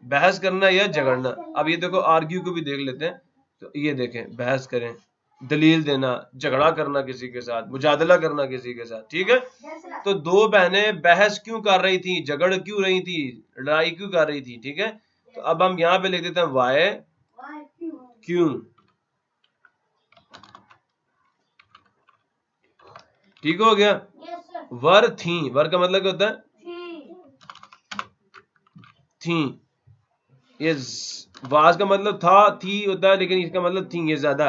S1: बहस करना या झगड़ना। अब ये देखो, आर्ग्यू को भी देख लेते हैं, तो ये देखें, बहस करें, दलील देना, झगड़ा करना किसी के साथ, मुजादला करना किसी के साथ, ठीक है। तो दो बहनें बहस क्यों कर रही थी, झगड़ क्यों रही थी, लड़ाई क्यों कर रही थी, ठीक है। तो अब हम यहाँ पे लिख देते हैं वाई क्यों, ठीक हो गया। वर थी, वर का मतलब क्या होता है? थी। ये वाज का मतलब था, थी होता है, लेकिन इसका मतलब थी, ये ज्यादा,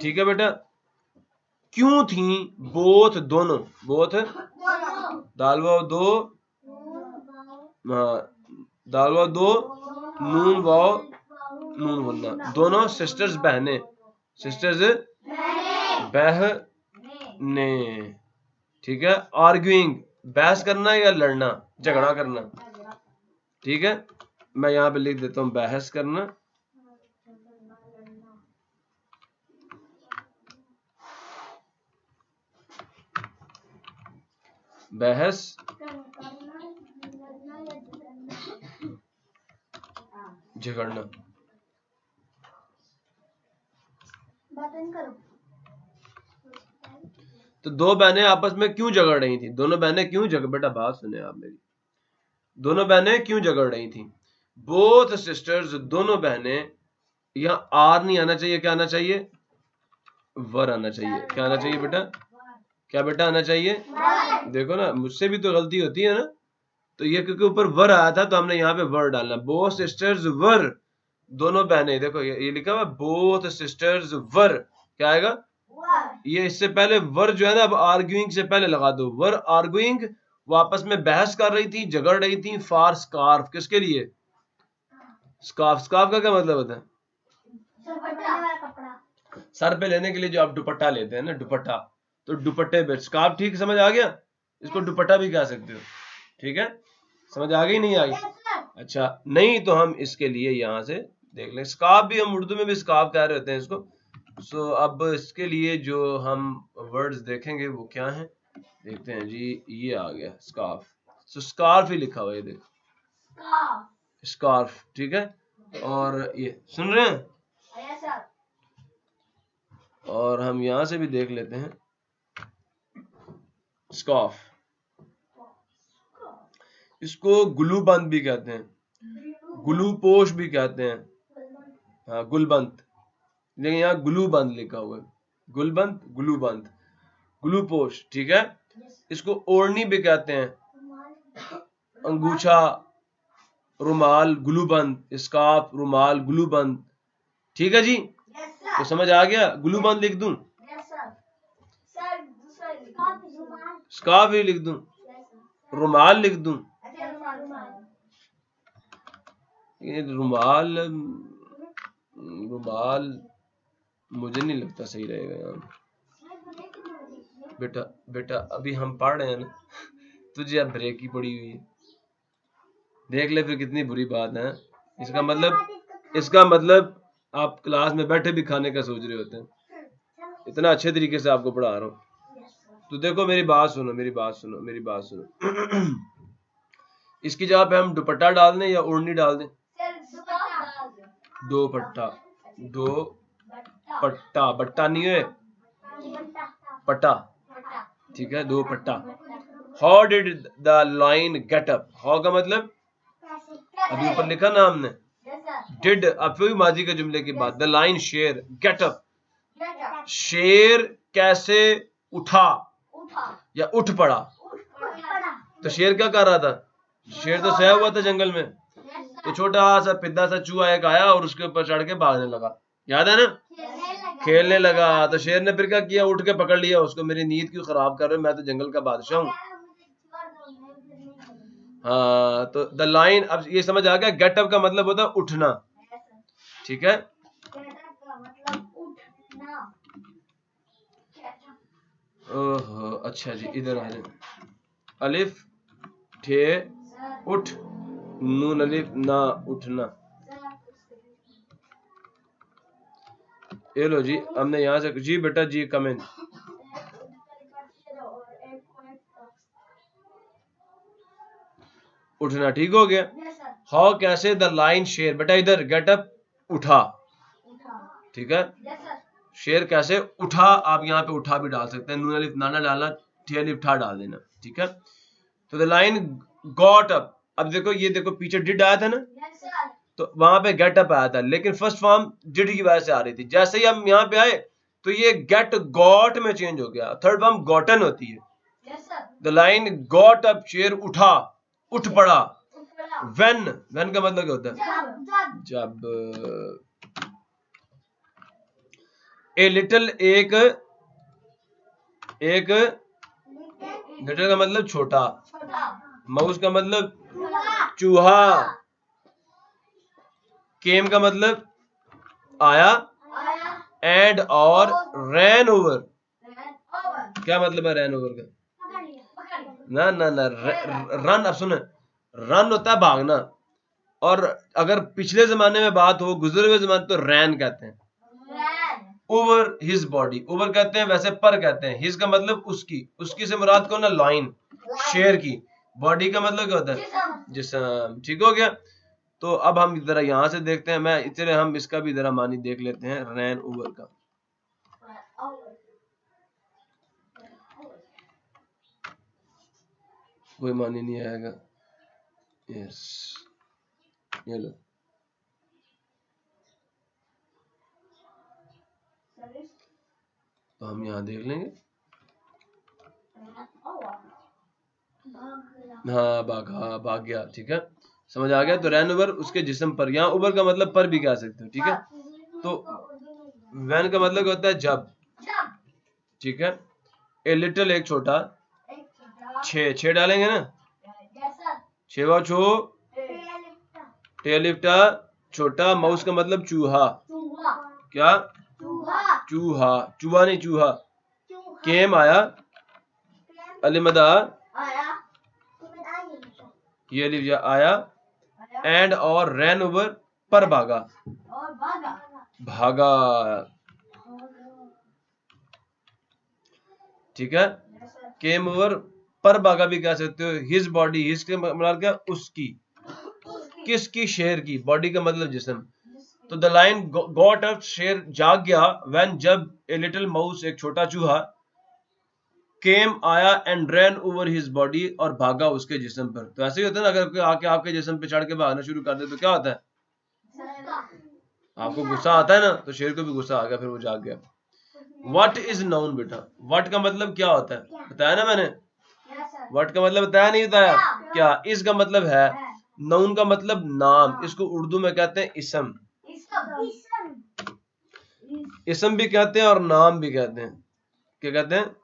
S1: ठीक है बेटा। क्यों थी? बोथ, दोनों, बोथ दाल वाव दो, दाल वाव दो, नून वाव नून बोलना, दोनों सिस्टर्स, बहनें, सिस्टर्स बहने, ठीक है। आर्ग्यूइंग, बहस करना या लड़ना, झगड़ा करना, ठीक है, मैं यहाँ पे लिख देता हूँ बहस करना। बहस झगड़ना। तो दो बहनें आपस में क्यों झगड़ रही थी? दोनों बहनें क्यों झगड़, बेटा बात सुने आप मेरी, दोनों बहनें क्यों झगड़ रही थी? बोथ सिस्टर्स, दोनों बहनें, यहाँ आर नहीं आना चाहिए, क्या आना चाहिए? वर आना चाहिए। क्या आना चाहिए बेटा? क्या बेटा आना चाहिए? देखो ना, मुझसे भी तो गलती होती है ना। तो ये क्योंकि ऊपर वर आया था तो हमने यहाँ पे वर डालना। बोथ सिस्टर्स वर, दोनों बहनें, देखो ये लिखा हुआ बोथ सिस्टर्स वर, क्या आएगा? ये इससे पहले वर जो है ना, अब आर्ग्यूइंग से पहले लगा दो। वर आर्ग्यूइंग, वो आपस में बहस कर रही थी, झगड़ रही थी। फॉर स्कार्फ, किसके लिए? स्कार्फ। स्कार्फ का क्या मतलब होता है? सर पे लेने के लिए जो आप दुपट्टा लेते हैं ना, दुपट्टा, तो दुपट्टे पे स्कार्फ। ठीक समझ आ गया? इसको दुपट्टा भी कह सकते हो। ठीक है, समझ आ गई? नहीं आई? अच्छा, नहीं तो हम इसके लिए यहाँ से देख लें। स्कार्फ भी हम उर्दू में भी स्कार्फ कह रहे होते हैं इसको। सो अब इसके लिए जो हम वर्ड्स देखेंगे वो क्या हैं, देखते हैं जी। ये आ गया स्कार्फ। सो स्कार्फ ही लिखा हुआ है, देखो स्कार्फ। ठीक है, और ये सुन रहे हैं? और हम यहां से भी देख लेते हैं स्कार्फ। इसको ग्लू बंद भी कहते हैं, ग्लू पोश भी कहते हैं। हाँ, गुलबंद, लेकिन यहाँ ग्लू बंद लिखा हुआ है। गुलबंद, ग्लू बंद, ग्लू पोश। ठीक है, इसको ओढ़नी भी कहते हैं, अंगूछा, रुमाल, ग्लू बंद, स्कार्फ, रुमाल, ग्लू बंद। ठीक है जी, तो समझ आ गया? ग्लू बंद लिख दूं, स्कार्फ ही लिख दूं, रुमाल लिख दूं? ये रुमाल, रुमाल मुझे नहीं लगता सही रहेगा यहाँ। बेटा बेटा अभी हम पढ़ रहे हैं ना, तुझे अब ब्रेक की पड़ी हुई है। देख ले फिर कितनी बुरी बात है। इसका मतलब आप क्लास में बैठे भी खाने का सोच रहे होते हैं। इतना अच्छे तरीके से आपको पढ़ा रहा हूँ। तो देखो मेरी बात सुनो, मेरी बात सुनो, मेरी बात सुनो। इसकी जगह पे हम दुपट्टा डाल दें या ओढ़नी डाल दें? दो पट्टा, दो पट्टा, बट्टा नहीं है, पट्टा। ठीक है, दो पट्टा। How did the line get up? How का मतलब, अभी ऊपर लिखा ना हमने, डिड, अब फिर माजी के जुमले की बात। द लाइन शेर गेट अप, शेर कैसे उठा या उठ पड़ा? तो शेर क्या कर रहा था? शेर तो सोया हुआ था जंगल में, तो छोटा सा पिद्दा सा चूहा एक आया और उसके ऊपर चढ़ के भागने लगा, याद है ना? खेलने लगा। तो शेर ने फिर क्या किया? उठ के पकड़ लिया उसको। मेरी नींद क्यों खराब कर रहे हो, मैं तो जंगल का बादशाह हूँ। हाँ, तो द लाइन, अब ये समझ आ गया, गेट अप का मतलब होता है उठना। ठीक है, ओहो अच्छा जी, इधर आ जाए। अलिफ ठे उठ, नून अलिफ ना, उठना। ये लो जी, हमने यहाँ से, जी बेटा जी कम इन। उठना ठीक हो गया। हाउ कैसे, द लाइन शेर, बेटा इधर गेट अप उठा। ठीक है, शेर कैसे उठा, आप यहाँ पे उठा भी डाल सकते हैं, नून अलिफ नाना डालना, ठी अलिफ ठा डाल देना। ठीक है, तो द लाइन गॉट अप। अब देखो, ये देखो पीछे डिड आया था ना, तो वहां पे गेट अप आया था, लेकिन फर्स्ट फॉर्म डिड की वजह से आ रही थी। जैसे ही हम यहाँ पे आए तो ये गेट गॉट में चेंज हो गया, थर्ड फॉर्म गॉटन होती है। द लाइन गॉट अप, शेर उठा, उठ पड़ा। व्हेन, व्हेन का मतलब क्या होता है? जब। ए लिटिल, एक लिटिल का मतलब छोटा, माउस का मतलब चूहा, केम का मतलब आया, एंड और रैन ओवर, क्या मतलब है रैन ओवर का? ना ना ना, रन, अब सुन, रन होता है भागना, और अगर पिछले जमाने में बात हो, गुजरे हुए जमाने, तो रैन कहते हैं। ओवर हिज बॉडी, ओवर कहते हैं, वैसे पर कहते हैं। हिज का मतलब उसकी, उसकी से मुराद कौन है? लाइन, शेर की। बॉडी का मतलब क्या होता है? जिस्म। ठीक हो गया। तो अब हम जरा यहाँ से देखते हैं, मैं इतने हम इसका भी जरा मानी देख लेते हैं, रैन ओवर का। कोई मानी नहीं आएगा। यस, ये लो। तो हम यहाँ देख लेंगे। हाँ भाग गया। ठीक है, समझ आ गया। तो रैन ओवर उसके जिस्म पर, यहाँ ओवर का मतलब पर भी कह सकते हो। ठीक है, तो वैन का मतलब क्या होता है? जब। ठीक है, ए लिटिल एक छोटा, छे डालेंगे ना, छेवा छो, टेलिफ्टा छोटा, माउस का मतलब चूहा। क्या? चूहा, चूहा नहीं चूहा। केम आया, अलिमदा, ये लिया आया, एंड और रैन ओवर पर भागा, भागा। ठीक है, केम ओवर पर भागा भी कह सकते हो। हिज बॉडी, हिज के मतलब क्या? उसकी, किसकी? शेर की। बॉडी का मतलब जिस्म। तो द लाइन गॉट अप, शेर जाग गया, व्हेन जब ए लिटिल माउस एक छोटा चूहा, केम आया, and ran over his body और भागा उसके जिस्म पर। तो ऐसे ही होता है ना, अगर कोई आके आपके जिस्म पे चढ़ के भागना शुरू कर दे तो क्या होता है? आपको गुस्सा आता है ना, तो शेर को भी गुस्सा आ गया, फिर वो जाग गया। व्हाट इज नाउन बेटा? व्हाट का मतलब क्या होता है? बताया ना मैंने। व्हाट का मतलब बताया नहीं बताया? क्या? इस का मतलब है। नाउन का मतलब नाम, इसको उर्दू में कहते हैं इसम। इसम भी कहते हैं और नाम भी कहते हैं। क्या कहते हैं?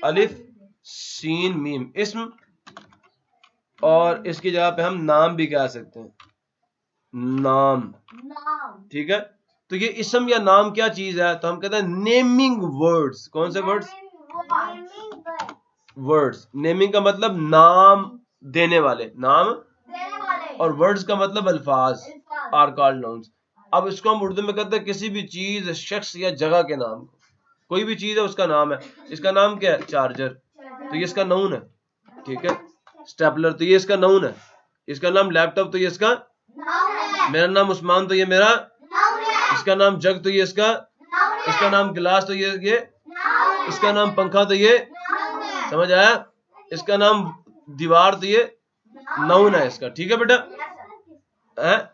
S1: अलिफ सीन मीम, इस्म। और इसकी जगह पे हम नाम भी कह सकते हैं, नाम। ठीक है, तो ये इसम या नाम क्या चीज है? तो हम कहते हैं नेमिंग वर्ड्स। कौन से वर्ड्स? वर्ड्स। नेमिंग का मतलब नाम देने वाले, नाम। और वर्ड्स का मतलब अल्फाज, आर कॉल्ड नाउन्स। अब इसको हम उर्दू में कहते हैं किसी भी चीज, शख्स या जगह के नाम को। कोई भी चीज है उसका नाम है। इसका नाम क्या है? चार्जर, तो ये इसका नाउन है। ठीक है, स्टेपलर, तो ये इसका नाउन है। इसका नाम लैपटॉप, तो ये इसका। मेरा नाम उस्मान, तो ये मेरा। इसका नाम जग, तो ये इसका। इसका नाम गिलास, तो ये। इसका नाम पंखा, तो ये। समझ आया? इसका नाम दीवार, तो ये नाउन है इसका। ठीक है बेटा, है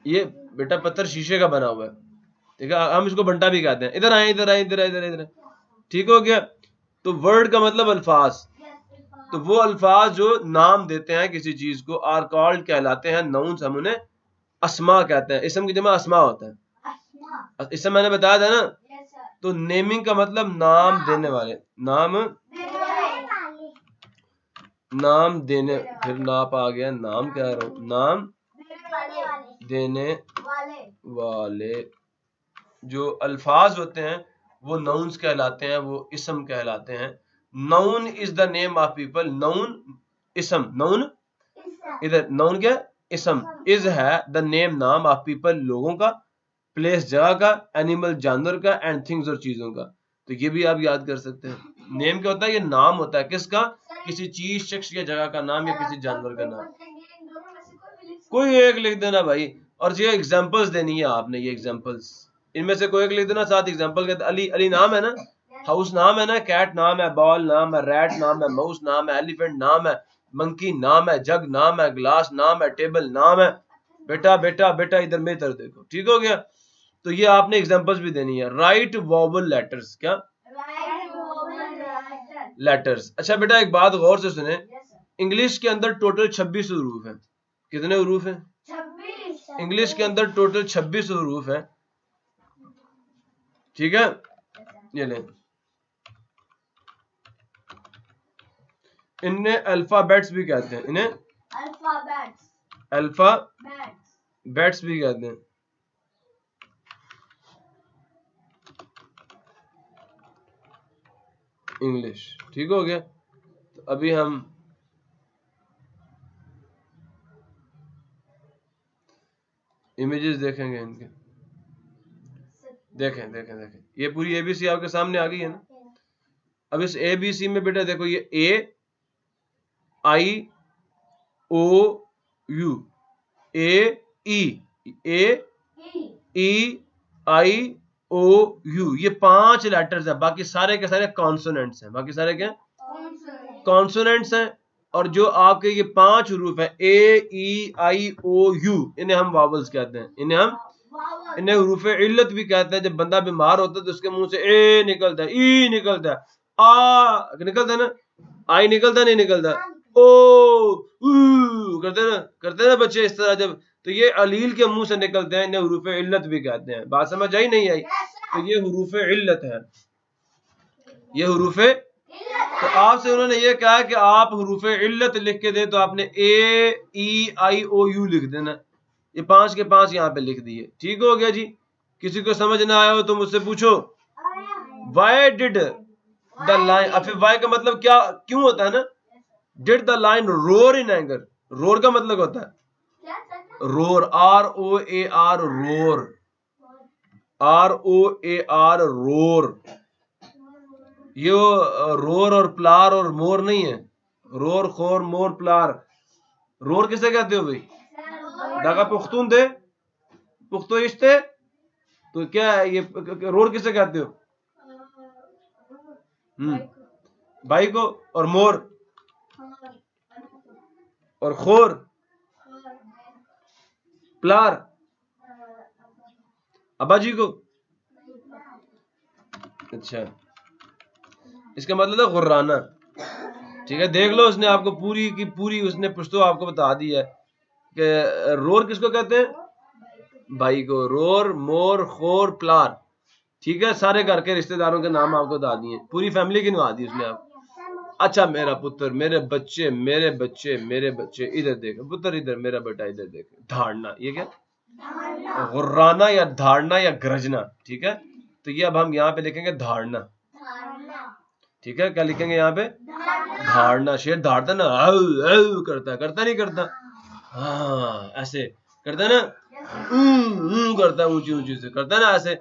S1: ये बेटा पत्थर शीशे का बना हुआ है। ठीक है, हम इसको बंटा भी कहते हैं। इधर आए, इधर आए, इधर आए, इधर इधर। ठीक हो गया। तो वर्ड का मतलब अल्फाज। तो वो अल्फाज जो नाम देते हैं किसी चीज को, आर कॉल्ड कहलाते हैं नाउन्स, हम उन्हें अस्मा कहते हैं। इसम की जमा अस्मा होता है। इसम मैंने बताया था ना। तो नेमिंग का मतलब नाम देने वाले, नाम। नाम देने, फिर नाप आ गया, नाम कह रहा हूं, नाम देने वाले जो अल्फाज होते हैं वो नाउन्स कहलाते हैं, वो इसम कहलाते हैं। Noun is the name of people. Noun इसम, नाउन इधर नाउन क्या? इसम। इज है द नेम, नाम ऑफ पीपल, लोगों का, प्लेस जगह का, एनिमल जानवर का, एंड थिंग्स और चीजों का। तो ये भी आप याद कर सकते हैं। नेम क्या होता है? ये नाम होता है किसका? किसी चीज, शख्स या जगह का नाम, या किसी जानवर का नाम। कोई एक लिख देना भाई, और ये एग्जांपल्स देनी है आपने, ये एग्जांपल्स इनमें से कोई एक लिख देना, साथ एग्जांपल के। अली, अली नाम है ना, हाउस नाम है ना, कैट नाम है, बॉल नाम है, रैट नाम है, माउस नाम है, एलिफेंट नाम है, मंकी नाम है, जग नाम है, ग्लास नाम है, टेबल नाम है। बेटा बेटा बेटा इधर में इधर देखो। ठीक हो गया। तो ये आपने एग्जांपल्स भी देनी है। Right vowel letters. क्या? लेटर्स। अच्छा बेटा एक बात गौर से सुने, इंग्लिश के अंदर टोटल 26 हरूफ हैं। कितने हरूफ हैं? इंग्लिश के अंदर टोटल 26 हरूफ हैं। ठीक है, ये लें। इन्हें अल्फाबेट्स भी कहते हैं, इन्हें अल्फाबेट्स भी कहते हैं। इंग्लिश। ठीक हो गया। तो अभी हम इमेजेस देखेंगे इनके, देखें देखें देखें, ये पूरी एबीसी आपके सामने आ गई है ना। अब इस एबीसी में बेटा देखो, ये ए आई ओ you, A E I O you, ये 5 लेटर्स है, बाकी सारे के सारे कॉन्सोनेंट्स हैं, बाकी सारे क्या कॉन्सोनेंट्स हैं। और जो आपके ये 5 हरूफ है ए ई आई ओ यू, इन्हें हम वावल्स कहते हैं, इन्हें हरूफ इल्लत भी कहते हैं। जब बंदा बीमार होता है तो उसके मुंह से ए निकलता है, ई निकलता है, आ निकलता है ना, आई निकलता नहीं निकलता, ओ करते ना बच्चे इस तरह जब, तो ये अलील के मुंह से निकलते हैं, इन्हें हरूफ इल्लत भी कहते हैं। बात समझ आई नहीं आई? तो ये हरूफ इल्लत है, ये हरूफ। तो आपसे उन्होंने ये कहा कि आप हरूफ इल्लत लिख के दे, तो आपने ए ई आई ओ यू लिख देना। ये 5 के 5 यहाँ पे लिख दिए, ठीक हो गया जी। किसी को समझ ना आया हो तो मुझसे पूछो। वाई डिड द लाइन, अब फिर वाई का मतलब क्या क्यों होता है ना, did the lion roar in anger, roar का मतलब होता है roar, R O A R, roar, R O A R, roar. ये रोर और प्लार और मोर नहीं है, रोर खोर मोर प्लार। रोर किसे कहते हो भाई? दागा पुख्तून दे, पुख्तो इश्ते, तो क्या है ये रोर किसे कहते हो? भाई को। और मोर और खोर, प्लार अब्बा जी को। अच्छा, इसका मतलब है गुर्राना, ठीक है। देख लो, उसने आपको पूरी की पूरी उसने पुश्तो आपको बता दी है कि रोर किसको कहते हैं, भाई को। रोर मोर खोर प्लार, ठीक है। सारे घर के रिश्तेदारों के नाम आपको बता दिए, पूरी फैमिली की नवा दी उसने आप। अच्छा मेरा पुत्र, मेरे बच्चे मेरे बच्चे मेरे बच्चे, इधर देख पुत्र, इधर मेरा बेटा, इधर देख। धारना, ये क्या गुर्राना या धारना या गरजना, ठीक है। तो ये अब हम यहाँ पे लिखेंगे धारना, ठीक है। क्या लिखेंगे यहाँ पे? धारना। शेर धारता ना, करता नहीं करता, हाँ ऐसे करता ना, करता ऊंची ऊंची से करता ना ऐसे,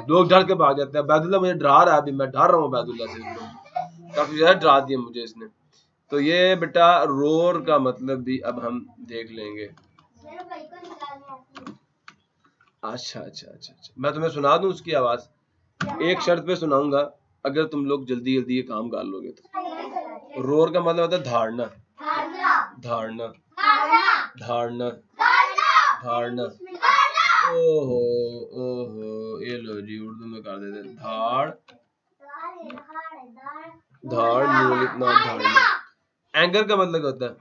S1: लोग डर के भाग जाते हैं। बैदुल्ला मुझे डरा रहा है, अभी मैं डर रहा हूँ बैदुल्ला से, काफी ज्यादा डरा दिया मुझे इसने। तो ये बेटा रोर का मतलब भी अब हम देख लेंगे। अच्छा अच्छा अच्छा अच्छा, मैं तुम्हें सुना दूं उसकी आवाज, एक शर्त पे सुनाऊंगा, अगर तुम लोग जल्दी जल्दी ये काम कर लोगे तो। रोर का मतलब होता है धारना, धारना, धारना, धारना। ओहो ओहो, ये लो जी, उर्दू में कर देते, धाड़ धाड़, मूल इतना धारना। एंगर का मतलब होता है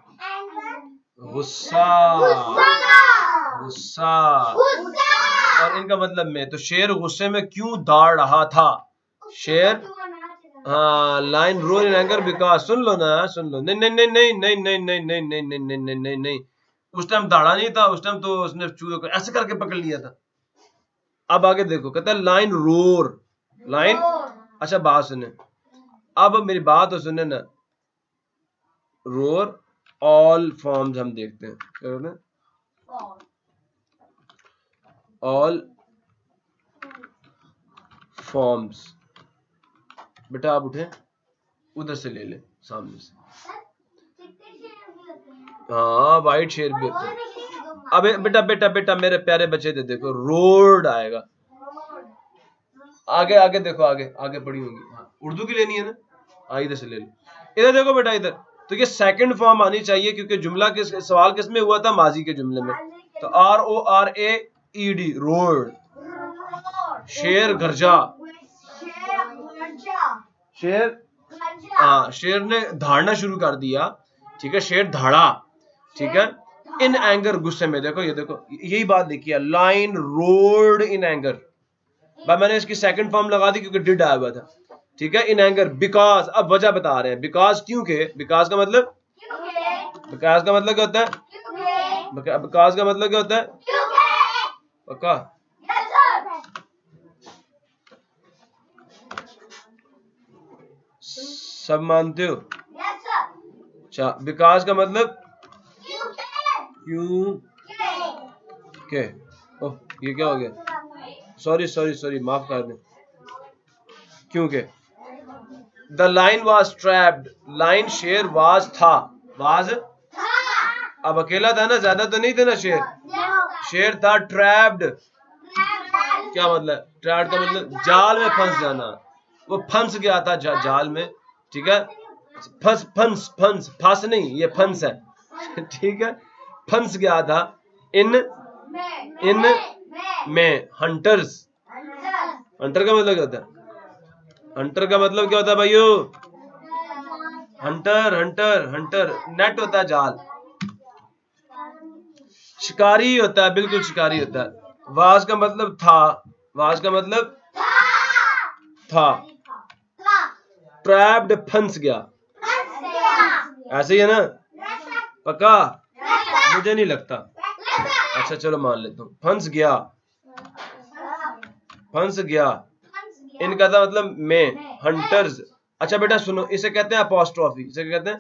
S1: गुस्सा, गुस्सा। और इनका मतलब में, तो शेर गुस्से में क्यों दाड़ रहा था, शेर, हाँ lion roar in anger because, सुन लो ना, सुन लो, नहीं नहीं नहीं नहीं नहीं नहीं नहीं नहीं नहीं नहीं नहीं नहीं नहीं नहीं, उस टाइम दाड़ा नहीं था, उस टाइम तो उसने चूहे को ऐसे करके पकड़ लिया था। अब आगे देखो, कहता है लाइन रोर, लाइन, अच्छा बात सुने, अब मेरी बात तो सुने ना। रोर ऑल फॉर्म्स हम देखते हैं, क्या कहते हैं? ऑल फॉर्म्स, बेटा आप उठे, उधर से ले ले, सामने से, हाँ वाइट शेर भी होते हैं। अबे बेटा बेटा बेटा मेरे प्यारे बच्चे दे देखो, रोड आएगा, आगे आगे देखो, आगे आगे पड़ी होगी, हाँ उर्दू की लेनी है ना, हाँ इधर से ले लो, इधर देखो बेटा इधर। तो ये सेकंड फॉर्म आनी चाहिए, क्योंकि जुमला किस सवाल किस में हुआ था, माजी के जुमले में। तो R O R A E D, road, शेर गरजा, शेर, हाँ शेर ने धाड़ना शुरू कर दिया, ठीक है, शेर धाड़ा, ठीक है। इन एंगर, गुस्से में, देखो ये देखो, यही बात देखिए, लाइन रोड इन एंगर, मैंने इसकी सेकंड फॉर्म लगा दी क्योंकि डिड आया हुआ था, ठीक है। इन एंगर बिकॉज, अब वजह बता रहे हैं, बिकॉज क्योंकि, बिकॉज का मतलब, बिकॉज का मतलब क्या होता है, बिकॉज का मतलब क्या होता है, पक्का? सब मानते हो? अच्छा, बिकॉज का मतलब क्यों, के ओह ये क्या हो गया, सॉरी सॉरी सॉरी माफ कर दें, क्योंकि the line was trapped, line शेर वाज था, वाज अब अकेला था ना, ज्यादा तो नहीं थे ना शेर, शेर था ट्रैप्ड, क्या मतलब ट्रैप्ड का मतलब जाल में फंस जाना, वो फंस गया था जाल में, ठीक है, फंस फंस फंस फंस नहीं ये फंस है ठीक है, फंस गया था इन इन में हंटर्स, हंटर का मतलब क्या होता है, हंटर का मतलब क्या होता है भाइयों, हंटर हंटर हंटर नेट होता है जाल, शिकारी होता है, बिल्कुल शिकारी होता है। वाज का मतलब था, वाज का मतलब था, ट्रैप्ड फंस गया, ऐसे ही है ना, पक्का, मुझे नहीं लगता, अच्छा चलो मान लेता हूँ, फंस गया, फंस गया, इनका था मतलब में हंटर्स। अच्छा बेटा सुनो, इसे कहते हैं अपोस्ट्रोफी, इसे कहते हैं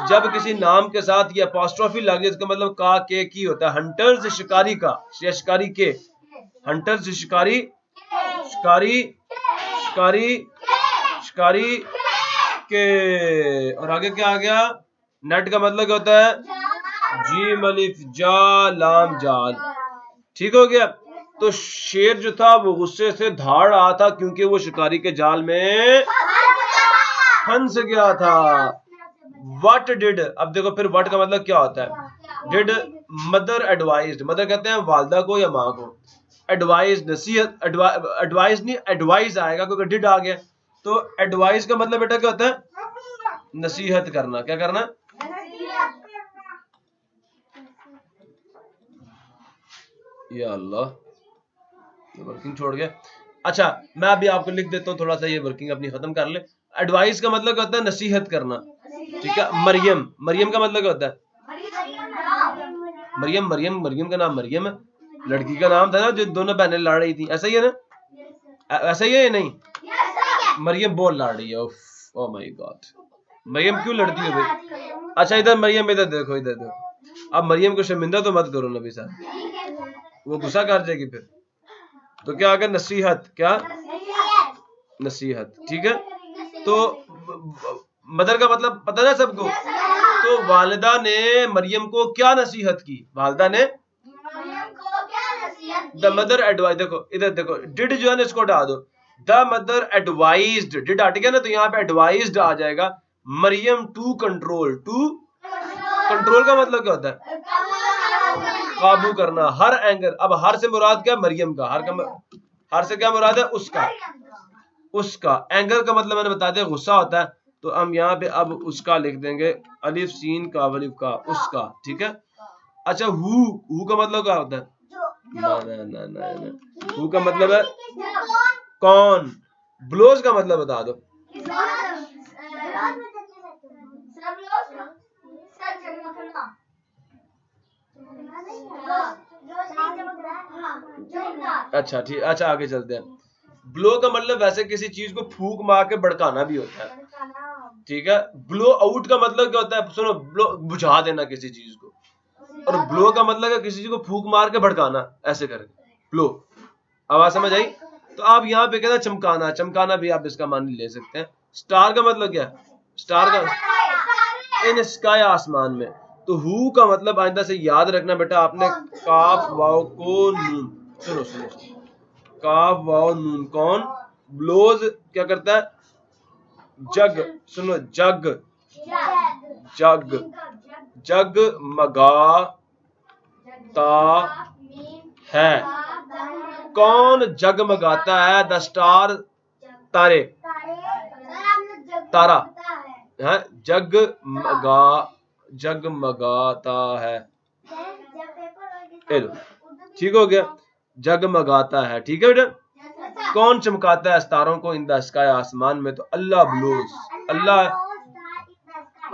S1: जब किसी नाम के साथ ये अपोस्ट्रोफी लगे, इसका मतलब का के की होता है, हंटर्स शिकारी का या शिकारी के, हंटर्स शिकारी, शिकारी शिकारी शिकारी के, और आगे क्या आ गया, नेट का मतलब क्या होता है, जी मलिफ जा लाम जाल, ठीक हो गया। तो शेर जो था वो गुस्से से धाड़ रहा था क्योंकि वो शिकारी के जाल में फंस गया था। वट डिड, अब देखो फिर वट का मतलब क्या होता है, डिड मदर एडवाइज्ड, मदर कहते हैं वालदा को या माँ को, एडवाइज नसीहत, एडवाइज नहीं एडवाइज आएगा क्योंकि डिड आ गया, तो एडवाइज का मतलब बेटा क्या होता है, नसीहत करना, क्या करना, या अल्लाह वर्किंग छोड़ गया। अच्छा मैं अभी आपको लिख देता हूँ, थोड़ा सा ये वर्किंग अपनी खत्म कर ले। एडवाइस का मतलब क्या होता है, नसीहत करना, ठीक है। मरियम, मरियम का मतलब क्या होता है, मरियम, मरियम मरियम का नाम मरियम है, लड़की का नाम था ना जो दोनों बहनें लड़ रही थी, ऐसा ही है ना, ऐसा ही है या नहीं, मरियम बहुत लड़ रही है, ओह माय गॉड, मरियम क्यों लड़ती है भाई, अच्छा इधर मरियम, इधर देखो, इधर देखो, अब मरियम को शर्मिंदा तो मत करो नबी साहब, वो गुस्सा कर जाएगी फिर, तो क्या आगे नसीहत, क्या नसीहत, ठीक है। तो मदर का मतलब पता ना सबको, तो वालिदा ने मरियम को क्या नसीहत की, वालिदा ने द मदर एडवाइज, देखो इधर देखो डिड जो है ना इसको हटा दो, द मदर एडवाइज्ड, डिड हट गया ना तो यहाँ पे एडवाइज्ड आ जाएगा, मरियम टू कंट्रोल, टू कंट्रोल का मतलब क्या होता है, काबू करना, हर एंगर, अब हर से मुराद क्या, मरियम का, हर से क्या मुराद है, उसका, उसका, एंगर का मतलब मैंने बता दिया गुस्सा होता है, तो हम यहाँ पे अब उसका लिख देंगे, अलिफ सीन का वलिफ का, उसका, ठीक है। अच्छा हु का मतलब क्या होता है, ना ना ना ना ना, हु का मतलब है कौन, ब्लोज का मतलब बता दो, अच्छा ठीक, अच्छा आगे चलते हैं। ब्लो का मतलब वैसे किसी चीज को फूंक मार के भड़काना भी होता है, ठीक है। ब्लो आउट का मतलब क्या होता है, सुनो, ब्लो बुझा देना किसी चीज को, और ब्लो का मतलब है किसी चीज को फूंक मार के भड़काना, ऐसे करके ब्लो, आवाज समझ आई। तो आप यहाँ पे कहना चमकाना, चमकाना भी आप इसका मान ले सकते हैं। स्टार का मतलब क्या है, स्टार का इन स्काई, आसमान में। तो हु का मतलब आइंदा से याद रखना बेटा आपने, काफ वाव को नून, सुनो सुनो, काफ वाव नून कौन, ब्लोज क्या करता है, जग, सुनो जग, जग, जग मगाता है, कौन जगमगाता है, द स्टार, तारे, तारा है, जगमगा, जगमगाता है, ठीक हो गया, जगमगाता है, ठीक है बेटा। कौन चमकाता है सितारों को, इन द स्काई, आसमान में, तो अल्लाह ब्लोज, अल्लाह,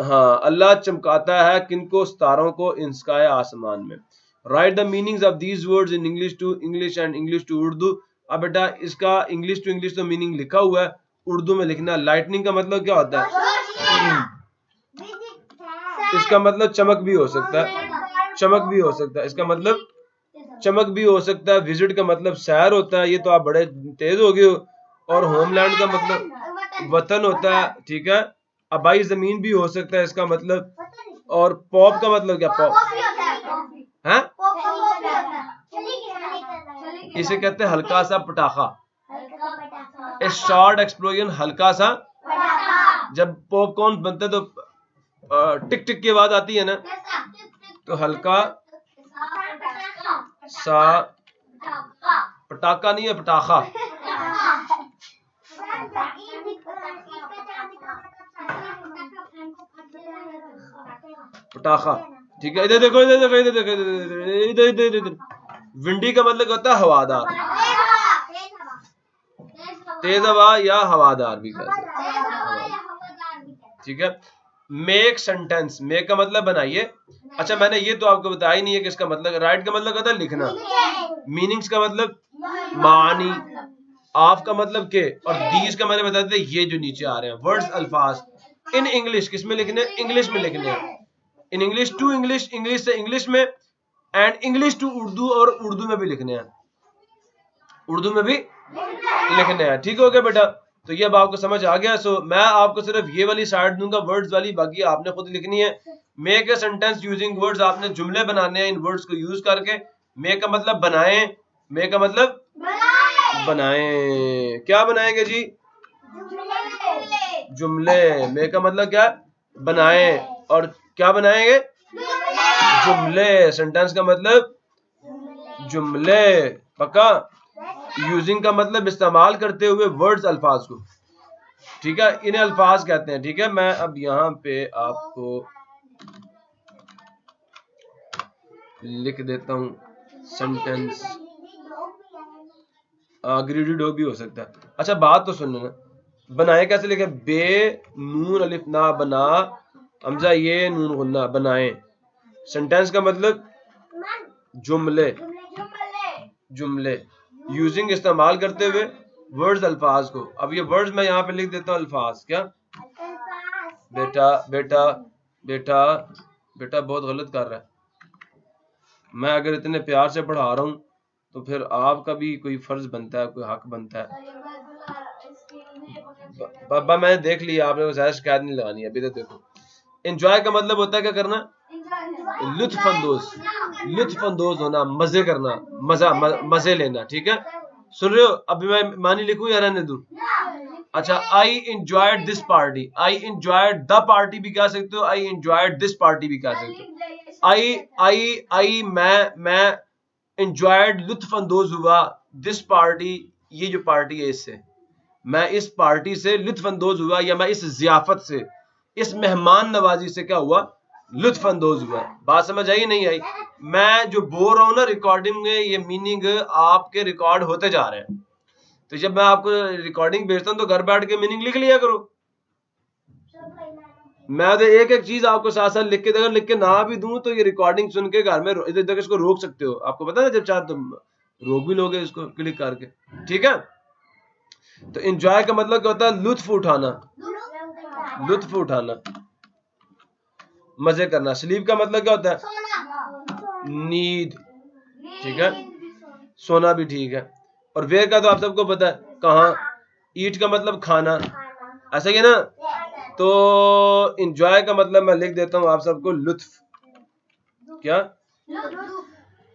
S1: हाँ अल्लाह चमकाता है किनको, सितारों को, इन स्काई, आसमान में। Write the meanings of these words in English to English and English to Urdu. अब बेटा इसका इंग्लिश टू इंग्लिश तो मीनिंग लिखा हुआ है, उर्दू में लिखना। लाइटनिंग का मतलब क्या होता है, इसका मतलब चमक भी हो सकता है, चमक भी हो सकता है, इसका मतलब चमक भी हो सकता है, विजिट का मतलब सैर होता है, ये तो आप बड़े तेज हो गए हो, और होमलैंड का मतलब वतन होता है, ठीक है। आबाई जमीन भी हो सकता है इसका मतलब, और पॉप का मतलब क्या, पॉप है, इसे कहते हैं हल्का सा पटाखा, ए शॉर्ट एक्सप्लोजन, हल्का सा। जब पॉपकॉर्न बनता है तो टिक टिक की आवाज आती है ना, तो हल्का सा पटाखा नहीं है, पटाखा। पटाखा, ठीक है। इधर देखो, इधर देखो, इधर देखो, इधर इधर इधर। विंडी का मतलब होता है हवादार, तेज हवा या हवादार भी कह सकते हैं, ठीक है। मेक सेंटेंस, मेक का मतलब बनाइए। अच्छा, मैंने ये तो आपको बताया ही नहीं है कि इसका मतलब, राइट का मतलब होता है लिखना, मीनिंग्स का मतलब मानी, ऑफ का मतलब के, और दीज का मैंने बता दिया ये जो नीचे आ रहे हैं वर्ड्स, अल्फाज। इन इंग्लिश किस में लिखने हैं, इंग्लिश में लिखने हैं। In English to English, English से इंग्लिश में, एंड इंग्लिश टू उर्दू, और उर्दू में भी लिखने हैं, उर्दू में भी लिखने हैं, ठीक हो गया बेटा। तो ये अब आपको समझ आ गया। सो मैं आपको सिर्फ ये वाली साइड दूंगा वर्ड्स वाली, बाकी आपने खुद लिखनी है। Make a sentence using words, आपने जुमले बनाने हैं इन वर्ड्स को यूज करके। मेक का मतलब बनाएं, मेक का मतलब बनाएं, क्या बनाएंगे जी, जुमले। मेक का मतलब क्या, बनाएं, और क्या बनाएंगे, जुमले। सेंटेंस का मतलब जुमले, पक्का। यूजिंग का मतलब इस्तेमाल करते हुए वर्ड्स, अल्फाज को, ठीक है, इन्हें अल्फाज कहते हैं, ठीक है। मैं अब यहाँ पे आपको लिख देता हूँ सेंटेंस, ग्रीडी डॉग भी हो सकता है। अच्छा बात तो सुन लेना, बनाए कैसे लिखे, बे नून अलिफ ना, बना हमजा ये नून गुन्ना, बनाए। सेंटेंस का मतलब जुमले, जुमले। यूजिंग इस्तेमाल करते हुए वर्ड्स, अल्फाज को। अब ये वर्ड्स मैं यहाँ पे लिख देता हूँ, अल्फाज क्या, बेटा बेटा बेटा बेटा बहुत गलत कर रहा है। मैं अगर इतने प्यार से पढ़ा रहा हूँ तो फिर आपका भी कोई फर्ज बनता है, कोई हक बनता है। बाबा मैंने देख लिया, आपने ज्यादा शिकायत नहीं लगानी है अभी। तो देखो, एंजॉय का मतलब होता है क्या करना, लुत्फअंदोज, लुत्फअंदोज होना, मजे करना, मजा मजे लेना, ठीक है। सुन रहे हो, अभी मैं मानी लिखूं या रहने दूं। अच्छा, I enjoyed this party, I enjoyed the party भी कह सकते हो, आई एंजॉयड दिस पार्टी भी कह सकते हो। आई मैं एंजॉयड लुत्फअंदोज हुआ, दिस पार्टी ये जो पार्टी है इससे, मैं इस पार्टी से लुत्फअंदोज हुआ, या मैं इस जियाफत से, इस मेहमान नवाजी से क्या हुआ, लुत्फअंदोज हुआ। बात समझ आई नहीं आई। मैं जो बोल रहा हूँ ना रिकॉर्डिंग में, ये मीनिंग आपके रिकॉर्ड होते जा रहे हैं। तो जब मैं आपको रिकॉर्डिंग भेजता हूँ तो घर बैठ के मीनिंग लिख लिया करो। मैं तो एक एक चीज आपको साथ साथ लिख के देगा, लिख के ना भी दूं तो ये रिकॉर्डिंग सुन के घर में इधर तक इसको रोक सकते हो। आपको पता है जब चाहे तुम रोक भी लोगे इसको क्लिक करके, ठीक है। तो एंजॉय का मतलब क्या होता है, लुत्फ उठाना, लुत्फ उठाना, मजे करना। स्लीप का मतलब क्या होता है, नींद, ठीक है, सोना भी ठीक है। और वेयर का तो आप सबको पता है, कहाँ। ईट का मतलब खाना, ऐसा ही है ना। तो एंजॉय का मतलब मैं लिख देता हूं आप सबको, लुत्फ, क्या,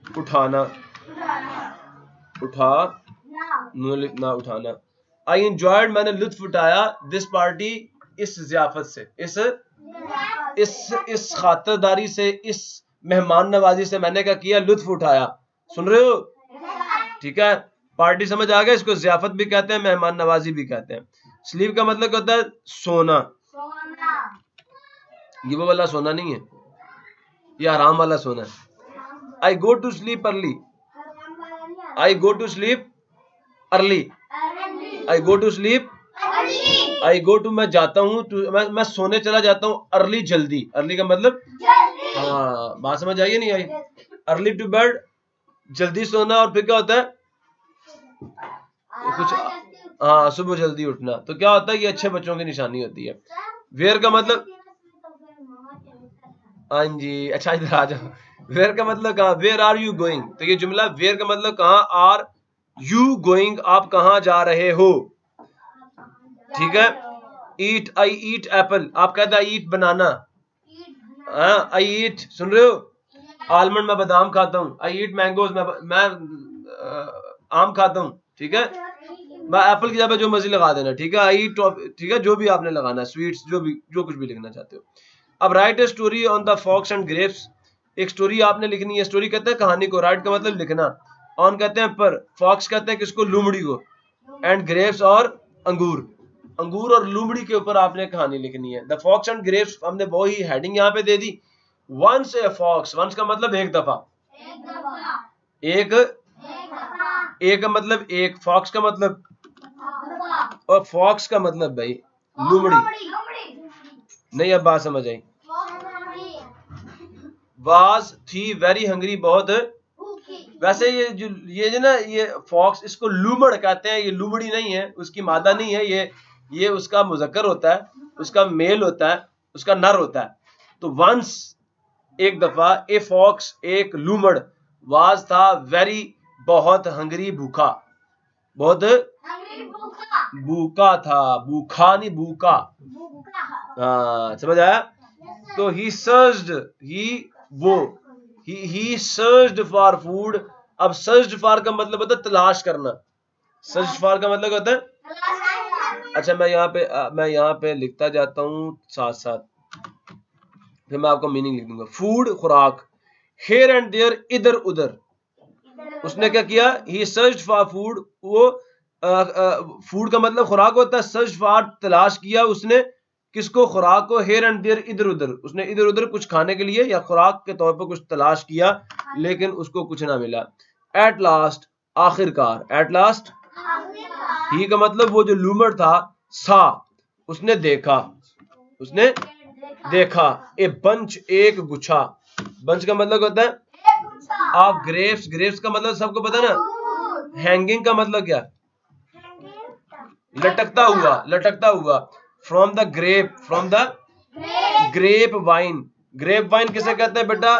S1: उठाना, उठा ना उठाना। आई एंजॉयड, मैंने लुत्फ उठाया, दिस पार्टी इस जियाफत से, इस खातिरदारी से, इस मेहमान नवाजी से मैंने क्या किया, लुत्फ उठाया। सुन रहे हो, ठीक है। पार्टी समझ आ गया, इसको जियाफत भी कहते हैं, मेहमान नवाजी भी कहते हैं। स्लीप का मतलब क्या होता है, सोना। ये वो वाला सोना नहीं है, ये आराम वाला सोना है। I go to sleep early, I go to sleep early, I go to sleep, I go to मैं जाता हूँ, मैं सोने चला जाता हूँ, अर्ली जल्दी, अर्ली का मतलब हाँ, बात समझ आई नहीं आई। अर्ली टू बेड, जल्दी सोना, और फिर क्या होता है कुछ, हाँ, सुबह जल्दी उठना। तो क्या होता है, ये अच्छे बच्चों की निशानी होती है। वेयर का मतलब, हाँ जी, अच्छा इधर आ जाओ। वेयर का मतलब कहाँ, वेयर आर यू गोइंग, तो ये जुमला वेयर का मतलब कहाँ, आर यू गोइंग, आप कहाँ जा रहे हो, ठीक है। ईट, आई ईट एप्पल, आप कहते हैं आई ईट बनाना, आई ईट, सुन रहे हो, आलमंड मैं बादाम खाता हूँ, आई ईट मैंगोज, मैं आम खाता हूँ, ठीक है। मैं एप्पल की जगह जो मर्जी लगा देना, ठीक है, आई ईट, ठीक है, जो भी आपने लगाना है, स्वीट्स, जो कुछ भी लिखना चाहते हो। अब write a story on the fox and grapes, एक स्टोरी आपने लिखनी है, स्टोरी कहते हैं कहानी को, राइट का मतलब लिखना, ऑन कहते हैं पर, फॉक्स कहते हैं किसको, लोमड़ी को, एंड ग्रेप्स और अंगूर, अंगूर और लोमड़ी के ऊपर आपने कहानी लिखनी है। द फॉक्स एंड ग्रेप्स, हमने वो ही हेडिंग यहाँ पे दे दी। वंस ए फॉक्स, वंस का मतलब एक दफा, एक, एक का मतलब एक, फॉक्स का मतलब, और फॉक्स का मतलब भाई लोमड़ी, नहीं अब बात समझ आई, वाज थी वेरी हंग्री, बहुत, वैसे ये जो ना ये फॉक्स, इसको लूमड़ कहते हैं, ये लूमड़ी नहीं है, उसकी मादा नहीं है, ये उसका मुजक्कर होता है, उसका मेल होता है, उसका नर होता है। तो वंस एक दफा, ए फॉक्स एक लूमड़, वाज था वेरी बहुत, हंगरी भूखा, बहुत भूखा था, भूखा नहीं भूखा, हाँ समझ आया। तो he searched, he searched for food, अब सर्च्ड फॉर का मतलब होता है तलाश करना, सर्च फॉर का मतलब होता है, अच्छा मैं यहाँ पे लिखता जाता हूँ साथ साथ, फिर मैं आपको मीनिंग लिख दूंगा। फूड खुराक, हेयर एंड देयर इधर उधर, उसने क्या किया, ही सर्च फॉर फूड, वो फूड का मतलब खुराक होता है, सर्च फॉर तलाश किया उसने, किसको, खुराक को, हेयर एंड देयर इधर उधर, उसने इधर उधर कुछ खाने के लिए या खुराक के तौर पर कुछ तलाश किया, लेकिन उसको कुछ ना मिला। एट लास्ट, आखिरकार, एट लास्ट, ही का मतलब वो जो लूमड़ था, सा, उसने देखा, उसने देखा, ए बंच, एक गुच्छा, बंच का मतलब होता है आप ग्रेप्स, ग्रेप्स का मतलब सबको पता है ना, हैंगिंग का मतलब क्या, लटकता हुआ, लटकता हुआ, from the grape, from the grape vine, grape vine किसे कहते हैं बेटा,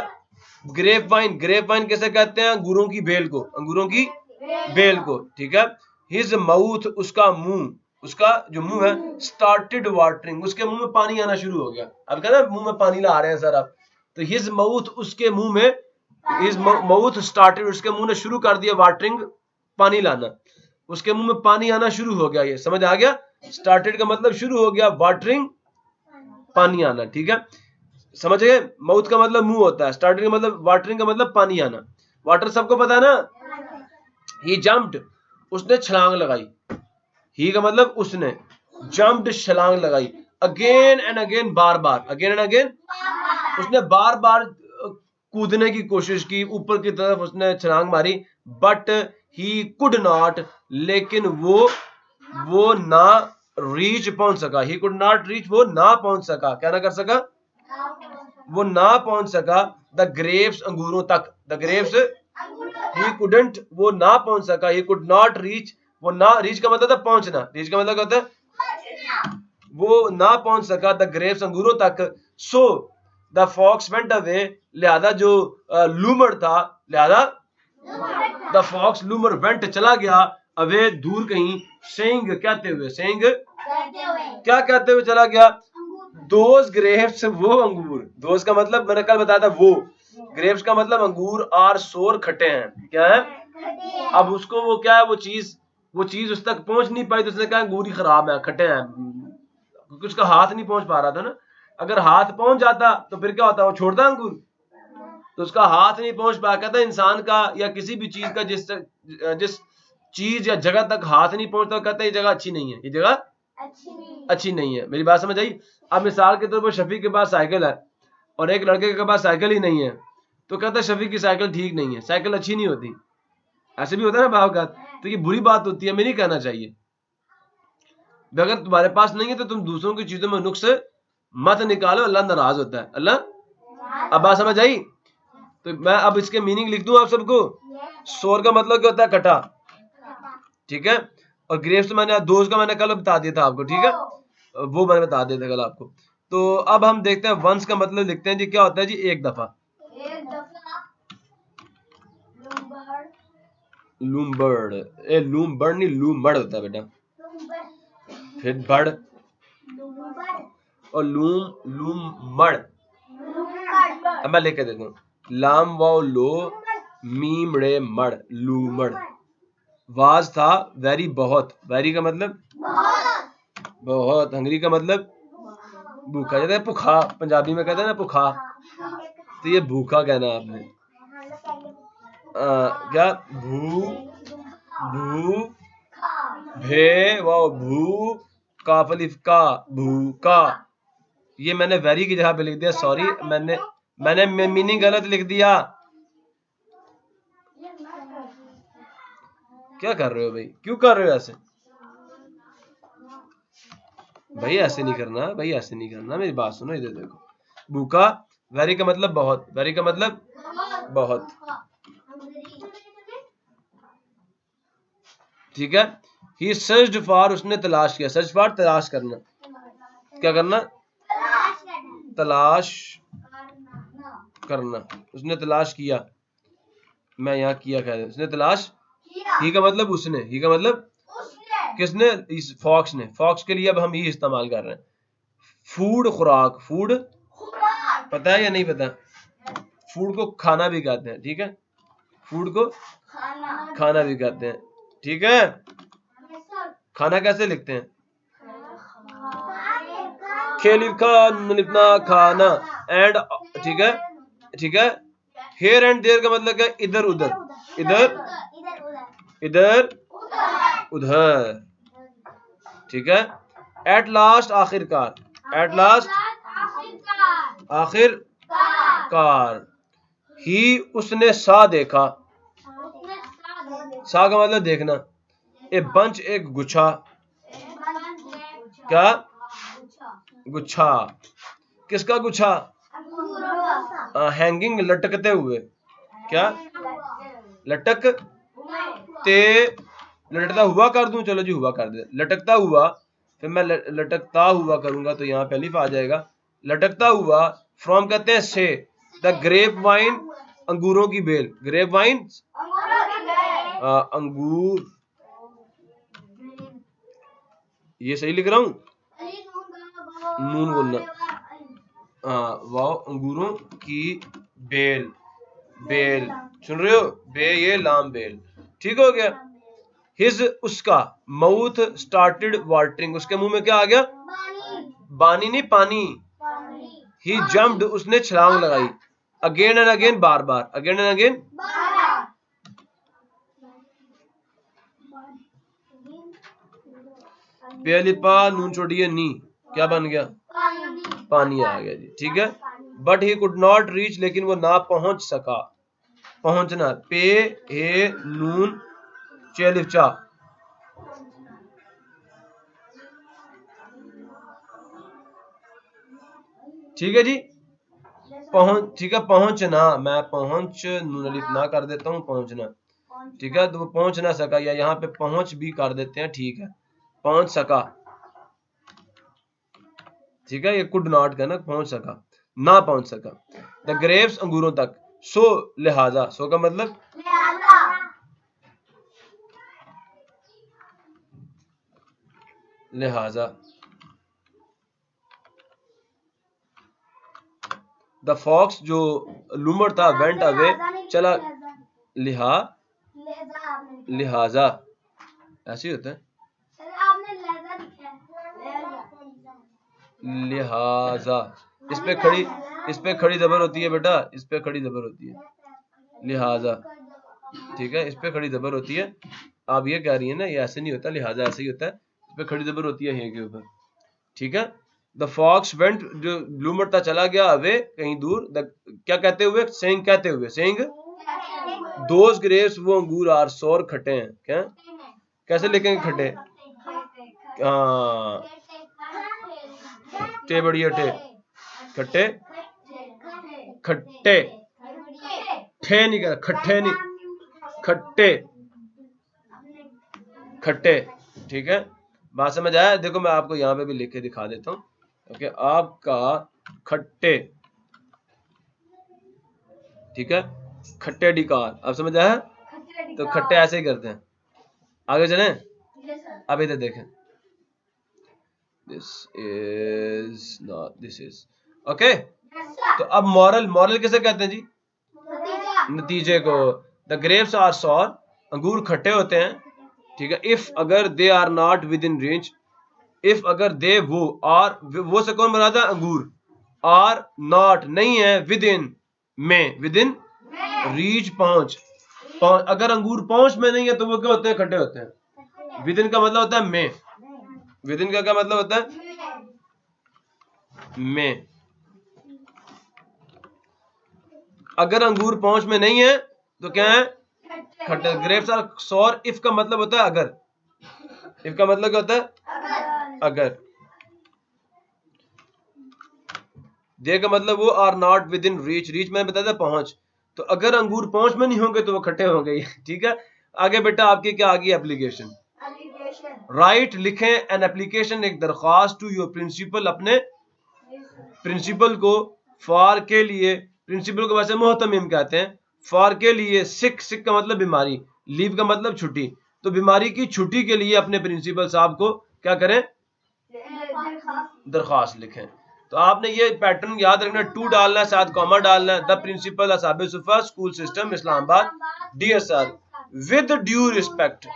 S1: ग्रेप वाइन, ग्रेप वाइन किसे कहते हैं, अंगूरों की बेल को, अंगूरों की बेल को, ठीक है। हिज माउथ, उसका मुंह, उसका जो मुंह है, स्टार्टेड वाटरिंग, उसके मुंह में पानी आना शुरू हो गया, अब कहना मुंह में पानी ला रहे हैं सर आप, तो हिज माउथ, उसके मुंह में, हिज माउथ स्टार्टेड, उसके मुंह ने शुरू कर दिया, वाटरिंग, पानी लाना, उसके मुंह में पानी आना शुरू हो गया, ये समझ आ गया, स्टार्टेड का मतलब शुरू हो गया, वाटरिंग पानी आना, ठीक है, समझ गए। माउथ का मतलब मुंह होता है, स्टार्टिंग का मतलब, वाटरिंग का मतलब पानी आना, वाटर सबको पता है ना। ही जंप्ड, उसने छलांग लगाई, ही का मतलब उसने, जंप्ड छलांग लगाई, अगेन एंड अगेन, बार बार, अगेन एंड अगेन, उसने बार बार कूदने की कोशिश की, ऊपर की तरफ उसने छलांग मारी, बट ही कुड नॉट, लेकिन वो ना रीच पहुंच सका, ही कुड नॉट रीच, वो ना पहुंच सका, क्या ना कर सका, वो ना पहुंच सका, द ग्रेप्स, अंगूरों तक, द ग्रेप्स, ही कुडंट, वो ना पहुंच सका, ही कुड नॉट रीच, वो ना, रीच का मतलब था पहुंचना, रीच का मतलब होता है वो ना पहुंच सका, द ग्रेप्स, अंगूरों तक, so the fox went away, लिहाजा जो लूमड़ था, लिहाजा द फॉक्स, लूमड़, वेंट चला गया, अवे दूर कहीं, सेइंग कहते हुए, सेइंग क्या कहते हुए चला गया, दोज ग्रेप्स, वो अंगूर, दोज का मतलब मैंने कल बताया था, वो ग्रेप्स का मतलब अंगूर, आर सोर, खट्टे हैं, क्या है, अब उसको वो क्या है, वो चीज उस तक पहुंच नहीं पाई, तो उसने कहा अंगूर ही खराब है, खट्टे हैं, क्योंकि उसका हाथ नहीं पहुंच पा रहा था ना, अगर हाथ पहुंच जाता तो फिर क्या होता, वो छोड़ता अंगूर, तो उसका हाथ नहीं पहुंच पाया, कहता इंसान का या किसी भी चीज का जिस चीज या जगह तक हाथ नहीं पहुंचता, कहता ये जगह अच्छी नहीं है, ये जगह अच्छी नहीं है, मेरी बात समझ आई। अब मिसाल के तौर पर शफी के पास साइकिल है और एक लड़के के पास साइकिल ही नहीं है, तो कहता है शफी की साइकिल ठीक नहीं है, साइकिल अच्छी नहीं होती, ऐसे भी होता है ना भाव का, तो ये बुरी बात होती है, हमें नहीं कहना चाहिए। अगर तुम्हारे पास नहीं है तो तुम दूसरों की चीजों में नुक्स मत निकालो, अल्लाह नाराज होता है, अल्लाह। अब बात समझ आई, तो मैं अब इसके मीनिंग लिख दूं आप सबको। सोर का मतलब क्या होता है, कटा, ठीक है, और ग्रेप्स तो मैंने, दोज का मैंने कल बता दिया था आपको, ठीक है, वो मैंने बता दिया था कल आपको। तो अब हम देखते हैं वंस का मतलब लिखते हैं जी, क्या होता है जी, एक दफा, लूमबर्ड, ए लूमबर्ड नहीं लूमबर्ड होता है बेटा, फिर बर्ड और लूमबर्ड। अब मैं लेके देता हूँ, लाम वाव लो मीम रे मड़, लूमड़। वाज था वेरी बहुत, वेरी का मतलब बहुत, हंगरी का मतलब भूखा, कहते हैं भूखा, पंजाबी में कहते हैं ना भूखा, तो ये भूखा कहना आपने। क्या भू भू भे वाव भू काफलिफ का भूका, ये मैंने वेरी की जगह पे लिख दिया, सॉरी मैंने मीनिंग गलत लिख दिया। क्या कर रहे हो भाई, क्यों कर रहे हो ऐसे? भाई ऐसे नहीं करना, भाई ऐसे नहीं करना, मेरी बात सुनो, इधर देखो। भूखा वेरी का मतलब बहुत, वेरी का मतलब बहुत, ठीक है। ही सर्च्ड फॉर, उसने तलाश किया, सर्च फॉर तलाश करना, क्या करना? तलाश करना, उसने तलाश किया, मैं यहाँ किया कह रहा, उसने तलाश, ही का मतलब उसने, ही का मतलब किसने? इस फॉक्स ने, फॉक्स के लिए अब हम ही इस्तेमाल कर रहे हैं। फूड खुराक, फूड पता है या नहीं पता? फूड को खाना भी कहते हैं, ठीक है, फूड को खाना भी कहते हैं, ठीक है। खाना कैसे लिखते हैं? लिखना खाना, एंड, ठीक है, ठीक है। हेयर एंड देयर का मतलब क्या? इधर उधर, इधर इधर उधर, ठीक है। एट लास्ट आखिरकार, एट लास्ट आखिरकार। ही उसने सा देखा, सा का मतलब देखना। ए बंच एक गुच्छा, क्या? गुच्छा, किसका गुच्छा? हैंगिंग लटकते हुए, क्या? लटकते, लटकता हुआ कर दूं, चलो जी हुआ कर दे, लटकता हुआ, फिर मैं लटकता हुआ करूंगा तो यहाँ पे अलिफ आ जाएगा, लटकता हुआ। फ्रॉम कहते हैं से, द ग्रेप वाइन, अंगूरों की बेल, ग्रेप वाइन अंगूर, ये सही लिख रहा हूँ, नून बोलना, वाह, अंगूरों की बेल, बेल सुन रहे हो, बे ये लाम बेल, ठीक हो गया। हिज उसका, माउथ स्टार्टेड वाटरिंग, उसके मुंह में क्या आ गया? पानी नहीं, पानी। ही जम्प्ड, उसने छलांग लगाई, अगेन एंड अगेन, बार बार, अगेन एंड अगेन, पेलिपा नून छोड़िए नी, क्या बन गया? पानी आ गया जी, ठीक है। But he could not reach, लेकिन वो ना पहुंच सका, पहुंचना, पे हे नून चेलिचा, ठीक है जी। पहुंच, ठीक है, पहुंचना, मैं पहुंच नून अलिफ ना कर देता हूं, पहुंचना, ठीक है। तो वो पहुंच ना सका, या यहाँ पे पहुंच भी कर देते हैं, ठीक है, पहुंच सका, ठीक है। ये कुड नॉट का ना, पहुंच सका, ना पहुंच सका। द ग्रेप्स, अंगूरों तक, सो लिहाजा, सो का मतलब लिहाजा। द फॉक्स, जो लूमड़ था, वेंट अवे, चला, लिहा लिहाजा, ऐसे ही होता है, लिहाजा, इस पे खड़ी जबर होती है बेटा, इस पे खड़ी जबर होती है, लिहाजा, ठीक है, इस पे खड़ी जबर होती है। आप ये कह रही है ना, ये ऐसे नहीं होता, लिहाजा ऐसे ही होता है, इस पे खड़ी जबर होती है ये के ऊपर, ठीक है। द फॉक्स वेंट, जो लूमड़ था चला गया, अवे कहीं दूर, क्या कहते हुए? सेइंग कहते हुए, सेइंग दोज ग्रेप्स, वो अंगूर आर सोर, खट्टे हैं, क्या? कैसे लिखेंगे खट्टे? हाँ, टे बढ़िया, टे, खट्टे, खट्टे, ठे नहीं कहता, खट्टे नहीं, खट्टे, खट्टे, ठीक है। बात समझ आया? देखो मैं आपको यहाँ पे भी लिख के दिखा देता हूँ, ओके, आपका खट्टे, ठीक है, खट्टे डिकार, अब समझ आया? तो खट्टे ऐसे ही करते हैं। आगे चलें, अब इधर देखें, this is not, this is okay. तो अब मॉरल किसे कहते हैं जी? नतीजे को। द ग्रेप्स आर सॉर, अंगूर खट्टे होते हैं, ठीक है। इफ अगर they are not within range, if अगर दे वो, और वो से कौन बनाता है? अंगूर। आर नॉट नहीं है, विद इन में, विद इन रीच पहुंच, अगर अंगूर पहुंच में नहीं है तो वो क्या होते हैं? खट्टे होते हैं। विद इन का मतलब होता है में, विद इन का क्या मतलब होता है? में। अगर अंगूर पहुंच में नहीं है तो क्या है? खट्टे। ग्रेप्स आर सॉर, इफ का मतलब होता है अगर, इफ का मतलब क्या होता है? अगर। दे का मतलब वो, are not within reach, reach मैंने बताया था पहुंच, तो अगर अंगूर पहुंच में नहीं होंगे तो वो खट्टे होंगे, ठीक है। आगे बेटा आपकी क्या आ गई? एप्लीकेशन। राइट लिखें एन एप्लीकेशन, एक दरख्वास्त टू योर प्रिंसिपल, अपने प्रिंसिपल को, फॉर के लिए, प्रिंसिपल को वैसे मोहतमीम कहते हैं, फॉर के लिए, सिक, सिक का मतलब बीमारी, लीव का मतलब छुट्टी, तो बीमारी की छुट्टी के लिए अपने प्रिंसिपल साहब को क्या करें? दरख्वास्त लिखें। तो आपने ये पैटर्न याद रखना, टू डालना है, साथ कॉमा डालना है। द प्रिंसिपल असाबे सुफा school system Islamabad, dear sir, with due respect.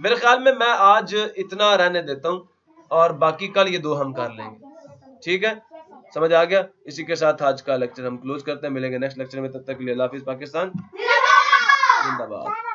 S1: मेरे ख्याल में मैं आज इतना रहने देता हूँ और बाकी कल ये दो हम कर लेंगे, ठीक है। समझ आ गया? इसी के साथ आज का लेक्चर हम क्लोज करते हैं, मिलेंगे नेक्स्ट लेक्चर में, तब तक के लिए अल्लाह हाफिज। पाकिस्तान जिंदाबाद।